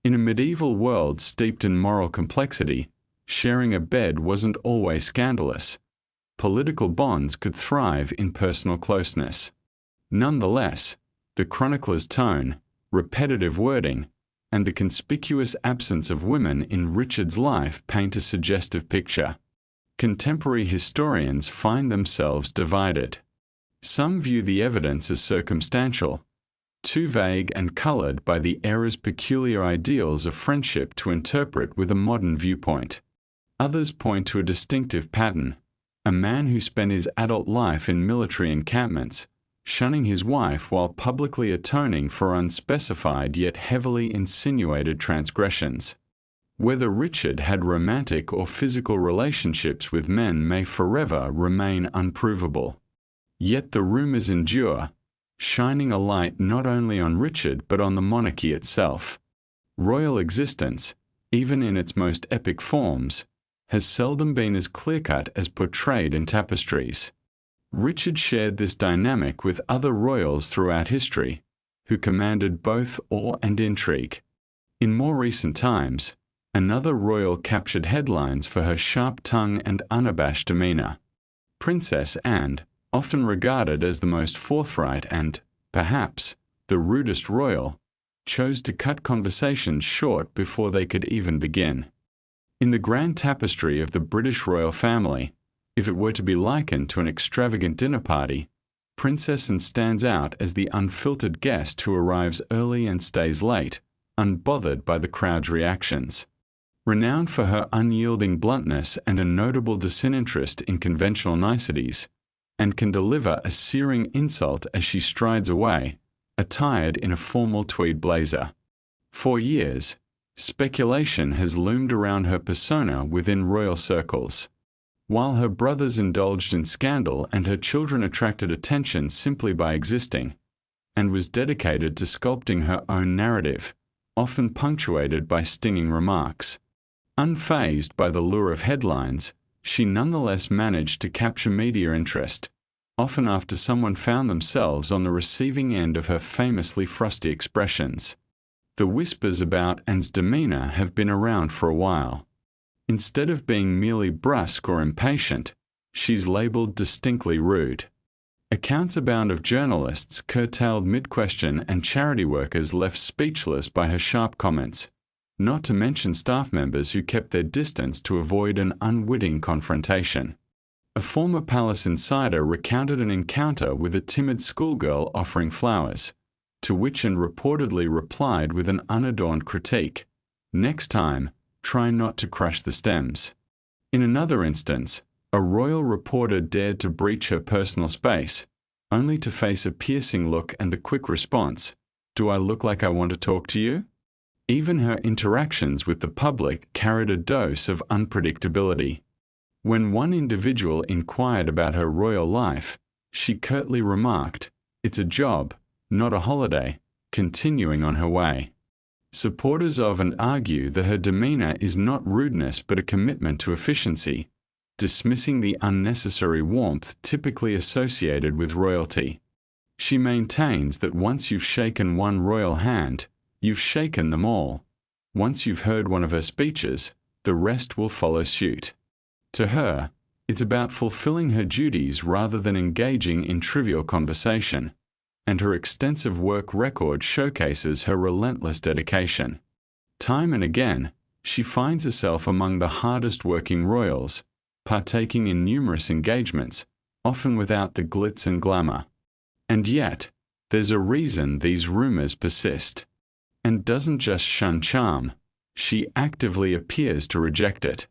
In a medieval world steeped in moral complexity, sharing a bed wasn't always scandalous. Political bonds could thrive in personal closeness. Nonetheless, the chronicler's tone, repetitive wording, and the conspicuous absence of women in Richard's life paint a suggestive picture. Contemporary historians find themselves divided. Some view the evidence as circumstantial, too vague and coloured by the era's peculiar ideals of friendship to interpret with a modern viewpoint. Others point to a distinctive pattern: a man who spent his adult life in military encampments, shunning his wife while publicly atoning for unspecified yet heavily insinuated transgressions. Whether Richard had romantic or physical relationships with men may forever remain unprovable. Yet the rumours endure, shining a light not only on Richard but on the monarchy itself. Royal existence, even in its most epic forms, has seldom been as clear-cut as portrayed in tapestries. Richard shared this dynamic with other royals throughout history, who commanded both awe and intrigue. In more recent times, another royal captured headlines for her sharp tongue and unabashed demeanour. Princess Anne, often regarded as the most forthright and, perhaps, the rudest royal, chose to cut conversations short before they could even begin. In the grand tapestry of the British royal family, if it were to be likened to an extravagant dinner party, Princess Anne stands out as the unfiltered guest who arrives early and stays late, unbothered by the crowd's reactions. Renowned for her unyielding bluntness and a notable disinterest in conventional niceties, and can deliver a searing insult as she strides away, attired in a formal tweed blazer. For years, speculation has loomed around her persona within royal circles. While her brothers indulged in scandal and her children attracted attention simply by existing, and was dedicated to sculpting her own narrative, often punctuated by stinging remarks. Unfazed by the lure of headlines, she nonetheless managed to capture media interest, often after someone found themselves on the receiving end of her famously frosty expressions. The whispers about Anne's demeanour have been around for a while. Instead of being merely brusque or impatient, she's labelled distinctly rude. Accounts abound of journalists curtailed mid-question and charity workers left speechless by her sharp comments, not to mention staff members who kept their distance to avoid an unwitting confrontation. A former palace insider recounted an encounter with a timid schoolgirl offering flowers, to which Anne reportedly replied with an unadorned critique, "Next time, try not to crush the stems." In another instance, a royal reporter dared to breach her personal space, only to face a piercing look and the quick response, "Do I look like I want to talk to you?" Even her interactions with the public carried a dose of unpredictability. When one individual inquired about her royal life, she curtly remarked, "It's a job, not a holiday," continuing on her way. Supporters of and argue that her demeanour is not rudeness but a commitment to efficiency, dismissing the unnecessary warmth typically associated with royalty. She maintains that once you've shaken one royal hand, you've shaken them all. Once you've heard one of her speeches, the rest will follow suit. To her, it's about fulfilling her duties rather than engaging in trivial conversation, and her extensive work record showcases her relentless dedication. Time and again, she finds herself among the hardest working royals, partaking in numerous engagements, often without the glitz and glamour. And yet, there's a reason these rumours persist. And doesn't just shun charm, she actively appears to reject it.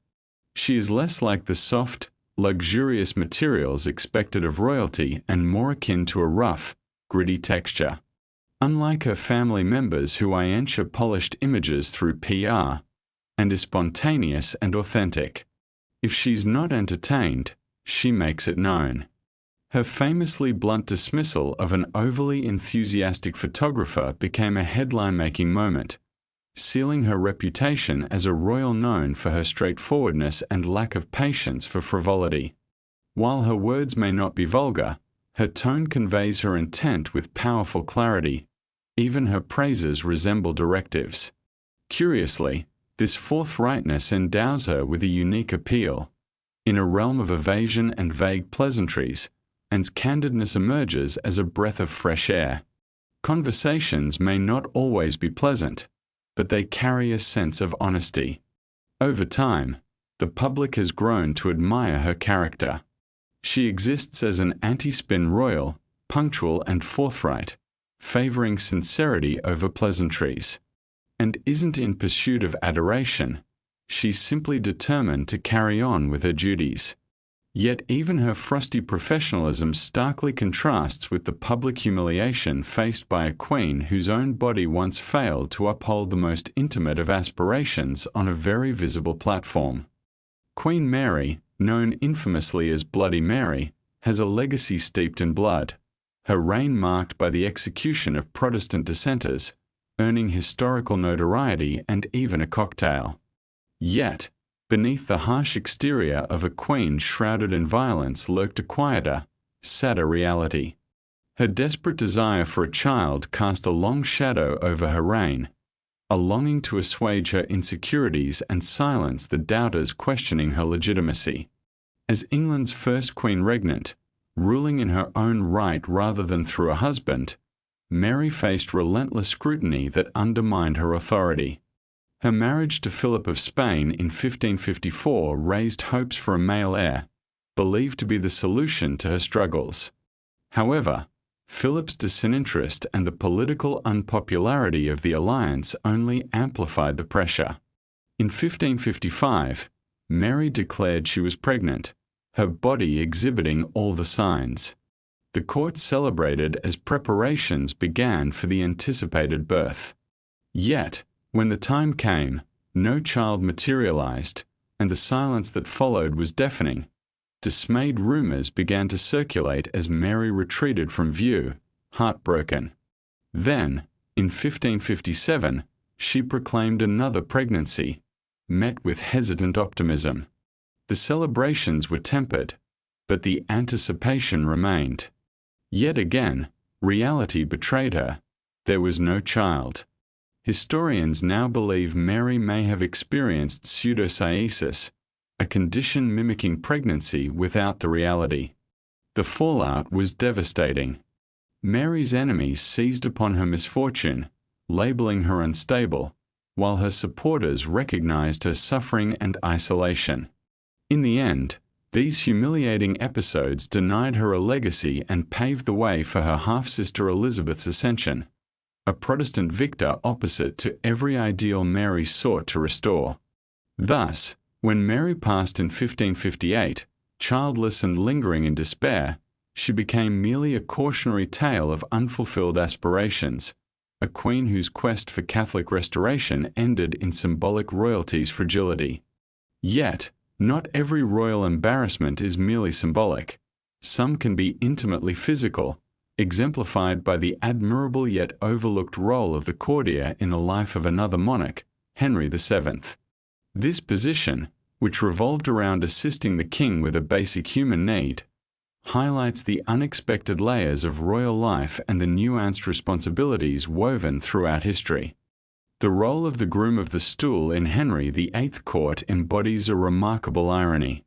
She is less like the soft, luxurious materials expected of royalty and more akin to a rough, gritty texture. Unlike her family members who ensure polished images through PR, and is spontaneous and authentic. If she's not entertained, she makes it known. Her famously blunt dismissal of an overly enthusiastic photographer became a headline-making moment, sealing her reputation as a royal known for her straightforwardness and lack of patience for frivolity. While her words may not be vulgar, her tone conveys her intent with powerful clarity. Even her praises resemble directives. Curiously, this forthrightness endows her with a unique appeal. In a realm of evasion and vague pleasantries, Anne's candidness emerges as a breath of fresh air. Conversations may not always be pleasant, but they carry a sense of honesty. Over time, the public has grown to admire her character. She exists as an anti-spin royal, punctual and forthright, favouring sincerity over pleasantries. And isn't in pursuit of adoration, she's simply determined to carry on with her duties. Yet even her frosty professionalism starkly contrasts with the public humiliation faced by a queen whose own body once failed to uphold the most intimate of aspirations on a very visible platform. Queen Mary, known infamously as Bloody Mary, has a legacy steeped in blood, her reign marked by the execution of Protestant dissenters, earning historical notoriety and even a cocktail. Yet, beneath the harsh exterior of a queen shrouded in violence lurked a quieter, sadder reality. Her desperate desire for a child cast a long shadow over her reign, a longing to assuage her insecurities and silence the doubters questioning her legitimacy. As England's first queen regnant, ruling in her own right rather than through a husband, Mary faced relentless scrutiny that undermined her authority. Her marriage to Philip of Spain in 1554 raised hopes for a male heir, believed to be the solution to her struggles. However, Philip's disinterest and the political unpopularity of the alliance only amplified the pressure. In 1555, Mary declared she was pregnant, her body exhibiting all the signs. The court celebrated as preparations began for the anticipated birth. Yet, when the time came, no child materialized, and the silence that followed was deafening. Dismayed rumors began to circulate as Mary retreated from view, heartbroken. Then, in 1557, she proclaimed another pregnancy, met with hesitant optimism. The celebrations were tempered, but the anticipation remained. Yet again, reality betrayed her. There was no child. Historians now believe Mary may have experienced pseudocyesis, a condition mimicking pregnancy without the reality. The fallout was devastating. Mary's enemies seized upon her misfortune, labeling her unstable, while her supporters recognized her suffering and isolation. In the end, these humiliating episodes denied her a legacy and paved the way for her half-sister Elizabeth's ascension, a Protestant victor opposite to every ideal Mary sought to restore. Thus, when Mary passed in 1558, childless and lingering in despair, she became merely a cautionary tale of unfulfilled aspirations, a queen whose quest for Catholic restoration ended in symbolic royalty's fragility. Yet, not every royal embarrassment is merely symbolic. Some can be intimately physical, exemplified by the admirable yet overlooked role of the courtier in the life of another monarch, Henry VII. This position, which revolved around assisting the king with a basic human need, highlights the unexpected layers of royal life and the nuanced responsibilities woven throughout history. The role of the groom of the stool in Henry VIII court embodies a remarkable irony.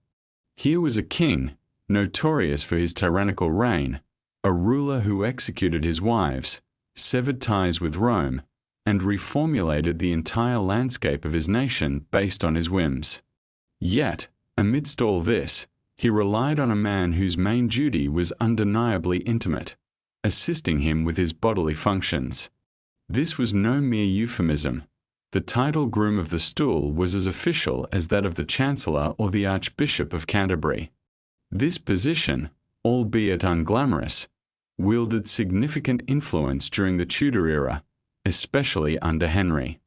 Here was a king, notorious for his tyrannical reign, a ruler who executed his wives, severed ties with Rome, and reformulated the entire landscape of his nation based on his whims. Yet, amidst all this, he relied on a man whose main duty was undeniably intimate, assisting him with his bodily functions. This was no mere euphemism. The title groom of the stool was as official as that of the Chancellor or the Archbishop of Canterbury. This position, albeit unglamorous, wielded significant influence during the Tudor era, especially under Henry.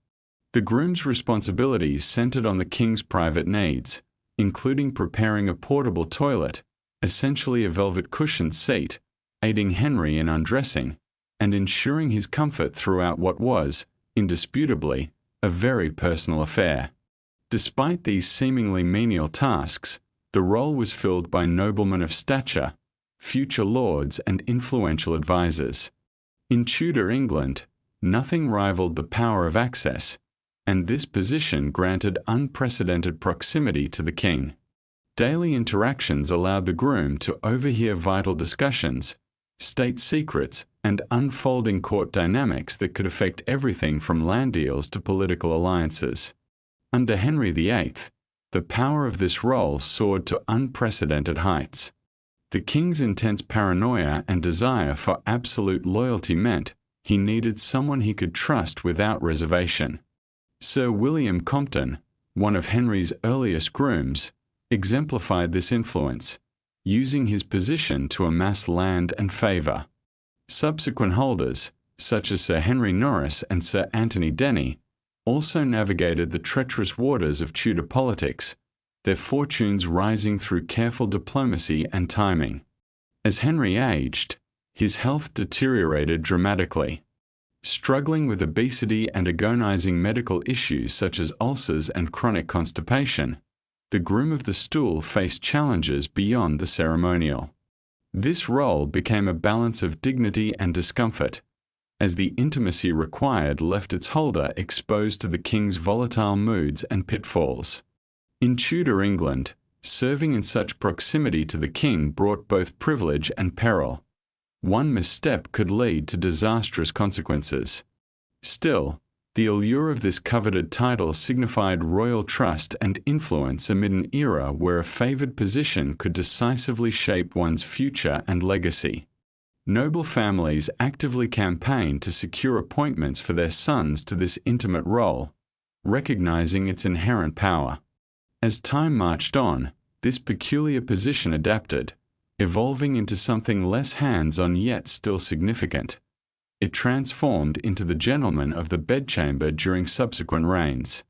The groom's responsibilities centered on the king's private needs, including preparing a portable toilet, essentially a velvet cushioned seat, aiding Henry in undressing, and ensuring his comfort throughout what was, indisputably, a very personal affair. Despite these seemingly menial tasks, the role was filled by noblemen of stature, future lords, and influential advisers. In Tudor England, nothing rivaled the power of access, and this position granted unprecedented proximity to the king. Daily interactions allowed the groom to overhear vital discussions, state secrets, and unfolding court dynamics that could affect everything from land deals to political alliances. Under Henry VIII, the power of this role soared to unprecedented heights. The king's intense paranoia and desire for absolute loyalty meant he needed someone he could trust without reservation. Sir William Compton, one of Henry's earliest grooms, exemplified this influence, using his position to amass land and favour. Subsequent holders, such as Sir Henry Norris and Sir Anthony Denny, also navigated the treacherous waters of Tudor politics, their fortunes rising through careful diplomacy and timing. As Henry aged, his health deteriorated dramatically. Struggling with obesity and agonizing medical issues such as ulcers and chronic constipation, the groom of the stool faced challenges beyond the ceremonial. This role became a balance of dignity and discomfort, as the intimacy required left its holder exposed to the king's volatile moods and pitfalls. In Tudor England, serving in such proximity to the king brought both privilege and peril. One misstep could lead to disastrous consequences. Still, the allure of this coveted title signified royal trust and influence amid an era where a favored position could decisively shape one's future and legacy. Noble families actively campaigned to secure appointments for their sons to this intimate role, recognizing its inherent power. As time marched on, this peculiar position adapted, evolving into something less hands-on yet still significant. It transformed into the gentleman of the bedchamber during subsequent reigns.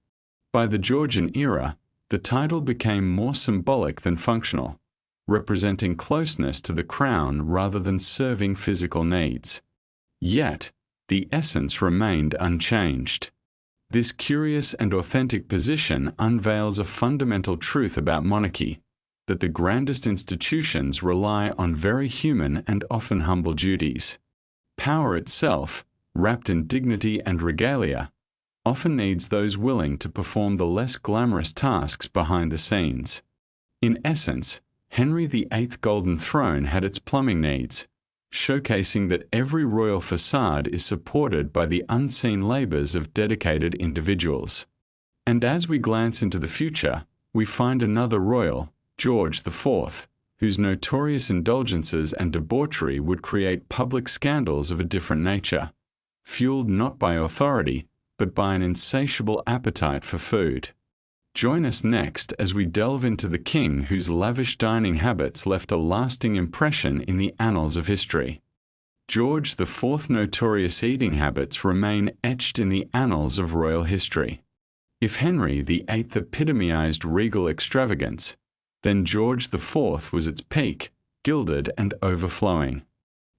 By the Georgian era, the title became more symbolic than functional, representing closeness to the crown rather than serving physical needs. Yet, the essence remained unchanged. This curious and authentic position unveils a fundamental truth about monarchy, that the grandest institutions rely on very human and often humble duties. Power itself, wrapped in dignity and regalia, often needs those willing to perform the less glamorous tasks behind the scenes. In essence, Henry VIII's Golden Throne had its plumbing needs, showcasing that every royal facade is supported by the unseen labors of dedicated individuals. And as we glance into the future, we find another royal, George IV, whose notorious indulgences and debauchery would create public scandals of a different nature, fueled not by authority, but by an insatiable appetite for food. Join us next as we delve into the king whose lavish dining habits left a lasting impression in the annals of history. George IV's notorious eating habits remain etched in the annals of royal history. If Henry VIII epitomized regal extravagance, then George IV was its peak, gilded and overflowing.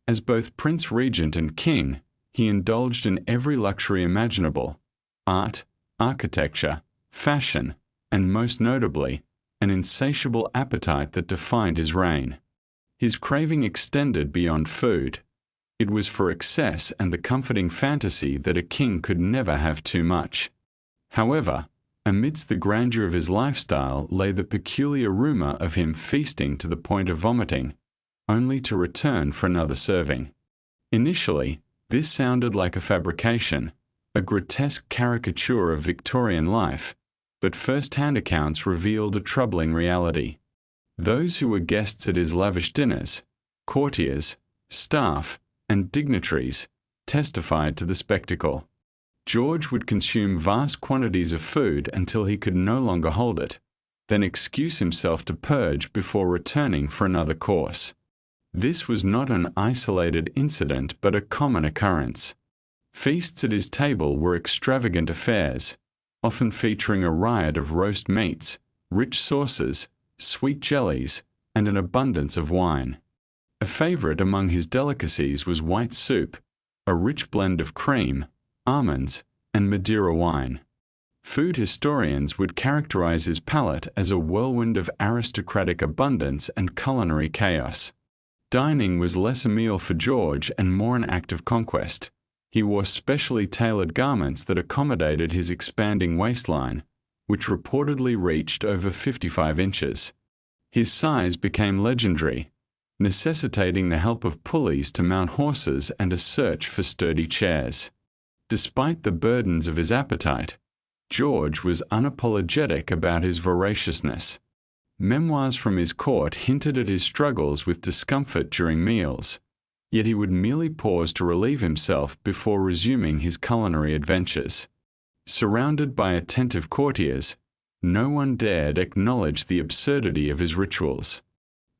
As both Prince Regent and King, he indulged in every luxury imaginable: art, architecture, fashion, and most notably, an insatiable appetite that defined his reign. His craving extended beyond food. It was for excess and the comforting fantasy that a king could never have too much. However, amidst the grandeur of his lifestyle lay the peculiar rumor of him feasting to the point of vomiting, only to return for another serving. Initially, this sounded like a fabrication, a grotesque caricature of Victorian life, but first-hand accounts revealed a troubling reality. Those who were guests at his lavish dinners, courtiers, staff, and dignitaries, testified to the spectacle. George would consume vast quantities of food until he could no longer hold it, then excuse himself to purge before returning for another course. This was not an isolated incident but a common occurrence. Feasts at his table were extravagant affairs, often featuring a riot of roast meats, rich sauces, sweet jellies, and an abundance of wine. A favorite among his delicacies was white soup, a rich blend of cream, almonds, and Madeira wine. Food historians would characterize his palate as a whirlwind of aristocratic abundance and culinary chaos. Dining was less a meal for George and more an act of conquest. He wore specially tailored garments that accommodated his expanding waistline, which reportedly reached over 55 inches. His size became legendary, necessitating the help of pulleys to mount horses and a search for sturdy chairs. Despite the burdens of his appetite, George was unapologetic about his voraciousness. Memoirs from his court hinted at his struggles with discomfort during meals, yet he would merely pause to relieve himself before resuming his culinary adventures. Surrounded by attentive courtiers, no one dared acknowledge the absurdity of his rituals.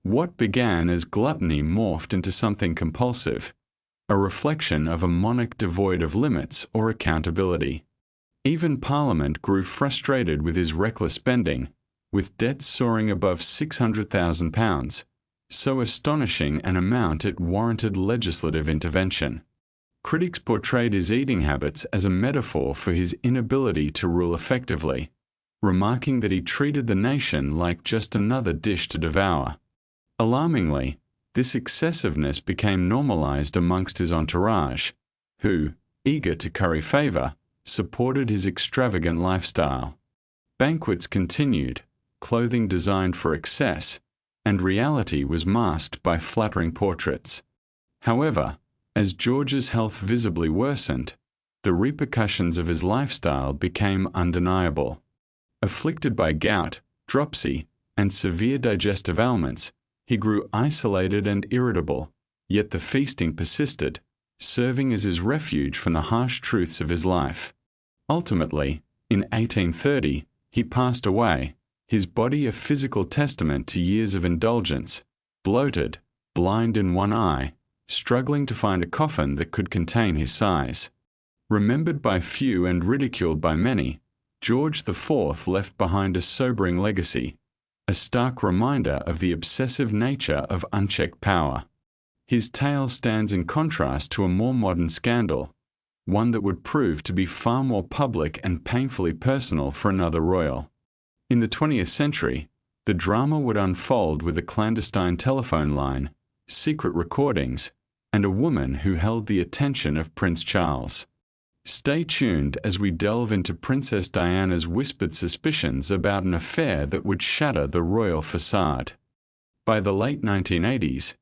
What began as gluttony morphed into something compulsive, a reflection of a monarch devoid of limits or accountability. Even Parliament grew frustrated with his reckless spending, with debts soaring above £600,000, so astonishing an amount it warranted legislative intervention. Critics portrayed his eating habits as a metaphor for his inability to rule effectively, remarking that he treated the nation like just another dish to devour. Alarmingly, this excessiveness became normalized amongst his entourage, who, eager to curry favor, supported his extravagant lifestyle. Banquets continued, clothing designed for excess, and reality was masked by flattering portraits. However, as George's health visibly worsened, the repercussions of his lifestyle became undeniable. Afflicted by gout, dropsy, and severe digestive ailments, he grew isolated and irritable, yet the feasting persisted, serving as his refuge from the harsh truths of his life. Ultimately, in 1830, he passed away, his body a physical testament to years of indulgence, bloated, blind in one eye, struggling to find a coffin that could contain his size. Remembered by few and ridiculed by many, George IV left behind a sobering legacy, a stark reminder of the obsessive nature of unchecked power. His tale stands in contrast to a more modern scandal, one that would prove to be far more public and painfully personal for another royal. In the 20th century, the drama would unfold with a clandestine telephone line, secret recordings, and a woman who held the attention of Prince Charles. Stay tuned as we delve into Princess Diana's whispered suspicions about an affair that would shatter the royal facade. By the late 1980s,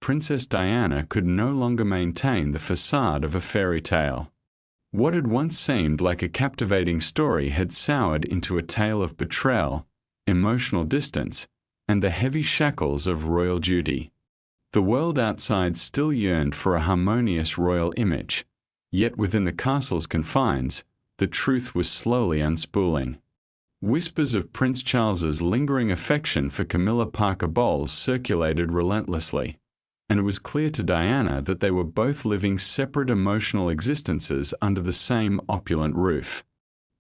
Princess Diana could no longer maintain the facade of a fairy tale. What had once seemed like a captivating story had soured into a tale of betrayal, emotional distance, and the heavy shackles of royal duty. The world outside still yearned for a harmonious royal image, yet within the castle's confines, the truth was slowly unspooling. Whispers of Prince Charles's lingering affection for Camilla Parker Bowles circulated relentlessly, and it was clear to Diana that they were both living separate emotional existences under the same opulent roof.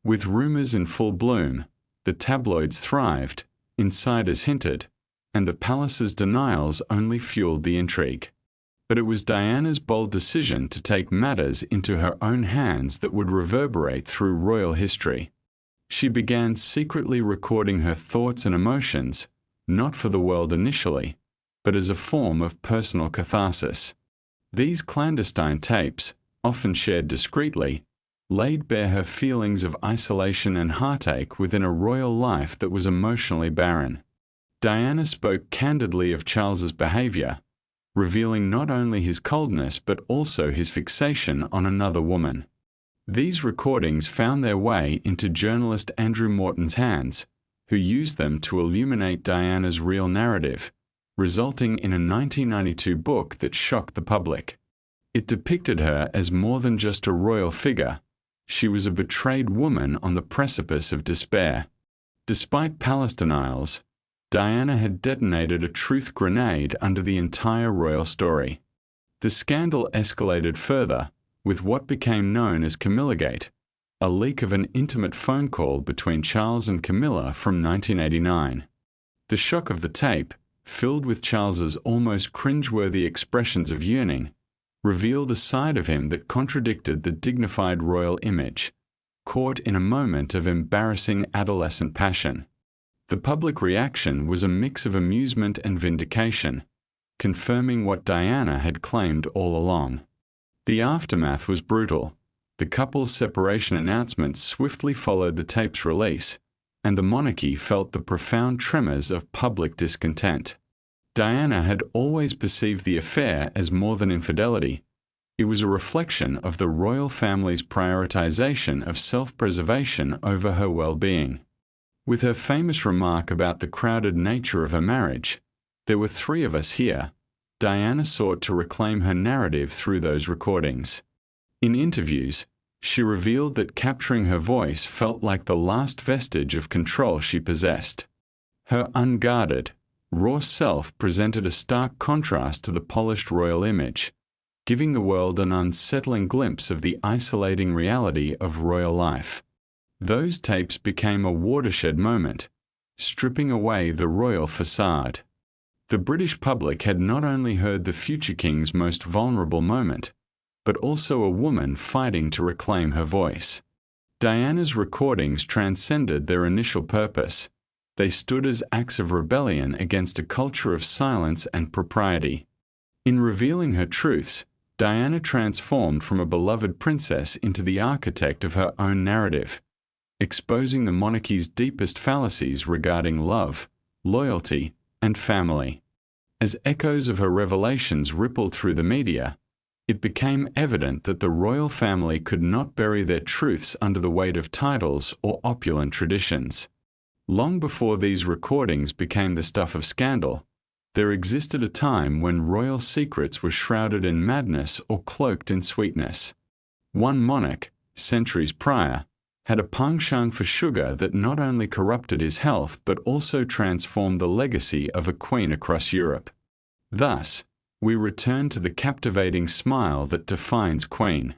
With rumors in full bloom, the tabloids thrived, insiders hinted, and the palace's denials only fueled the intrigue. But it was Diana's bold decision to take matters into her own hands that would reverberate through royal history. She began secretly recording her thoughts and emotions, not for the world initially, but as a form of personal catharsis. These clandestine tapes, often shared discreetly, laid bare her feelings of isolation and heartache within a royal life that was emotionally barren. Diana spoke candidly of Charles's behavior, revealing not only his coldness but also his fixation on another woman. These recordings found their way into journalist Andrew Morton's hands, who used them to illuminate Diana's real narrative, resulting in a 1992 book that shocked the public. It depicted her as more than just a royal figure. She was a betrayed woman on the precipice of despair. Despite palace denials, Diana had detonated a truth grenade under the entire royal story. The scandal escalated further with what became known as Camillagate, a leak of an intimate phone call between Charles and Camilla from 1989. The shock of the tape, filled with Charles's almost cringeworthy expressions of yearning, revealed a side of him that contradicted the dignified royal image, caught in a moment of embarrassing adolescent passion. The public reaction was a mix of amusement and vindication, confirming what Diana had claimed all along. The aftermath was brutal. The couple's separation announcement swiftly followed the tape's release, and the monarchy felt the profound tremors of public discontent. Diana had always perceived the affair as more than infidelity. It was a reflection of the royal family's prioritization of self-preservation over her well-being. With her famous remark about the crowded nature of her marriage, "There were three of us here," Diana sought to reclaim her narrative through those recordings. In interviews, she revealed that capturing her voice felt like the last vestige of control she possessed. Her unguarded, raw self presented a stark contrast to the polished royal image, giving the world an unsettling glimpse of the isolating reality of royal life. Those tapes became a watershed moment, stripping away the royal facade. The British public had not only heard the future king's most vulnerable moment, but also a woman fighting to reclaim her voice. Diana's recordings transcended their initial purpose. They stood as acts of rebellion against a culture of silence and propriety. In revealing her truths, Diana transformed from a beloved princess into the architect of her own narrative, exposing the monarchy's deepest fallacies regarding love, loyalty, and family. As echoes of her revelations rippled through the media, it became evident that the royal family could not bury their truths under the weight of titles or opulent traditions. Long before these recordings became the stuff of scandal, there existed a time when royal secrets were shrouded in madness or cloaked in sweetness. One monarch, centuries prior, had a penchant for sugar that not only corrupted his health but also transformed the legacy of a queen across Europe. Thus, we return to the captivating smile that defines Queen.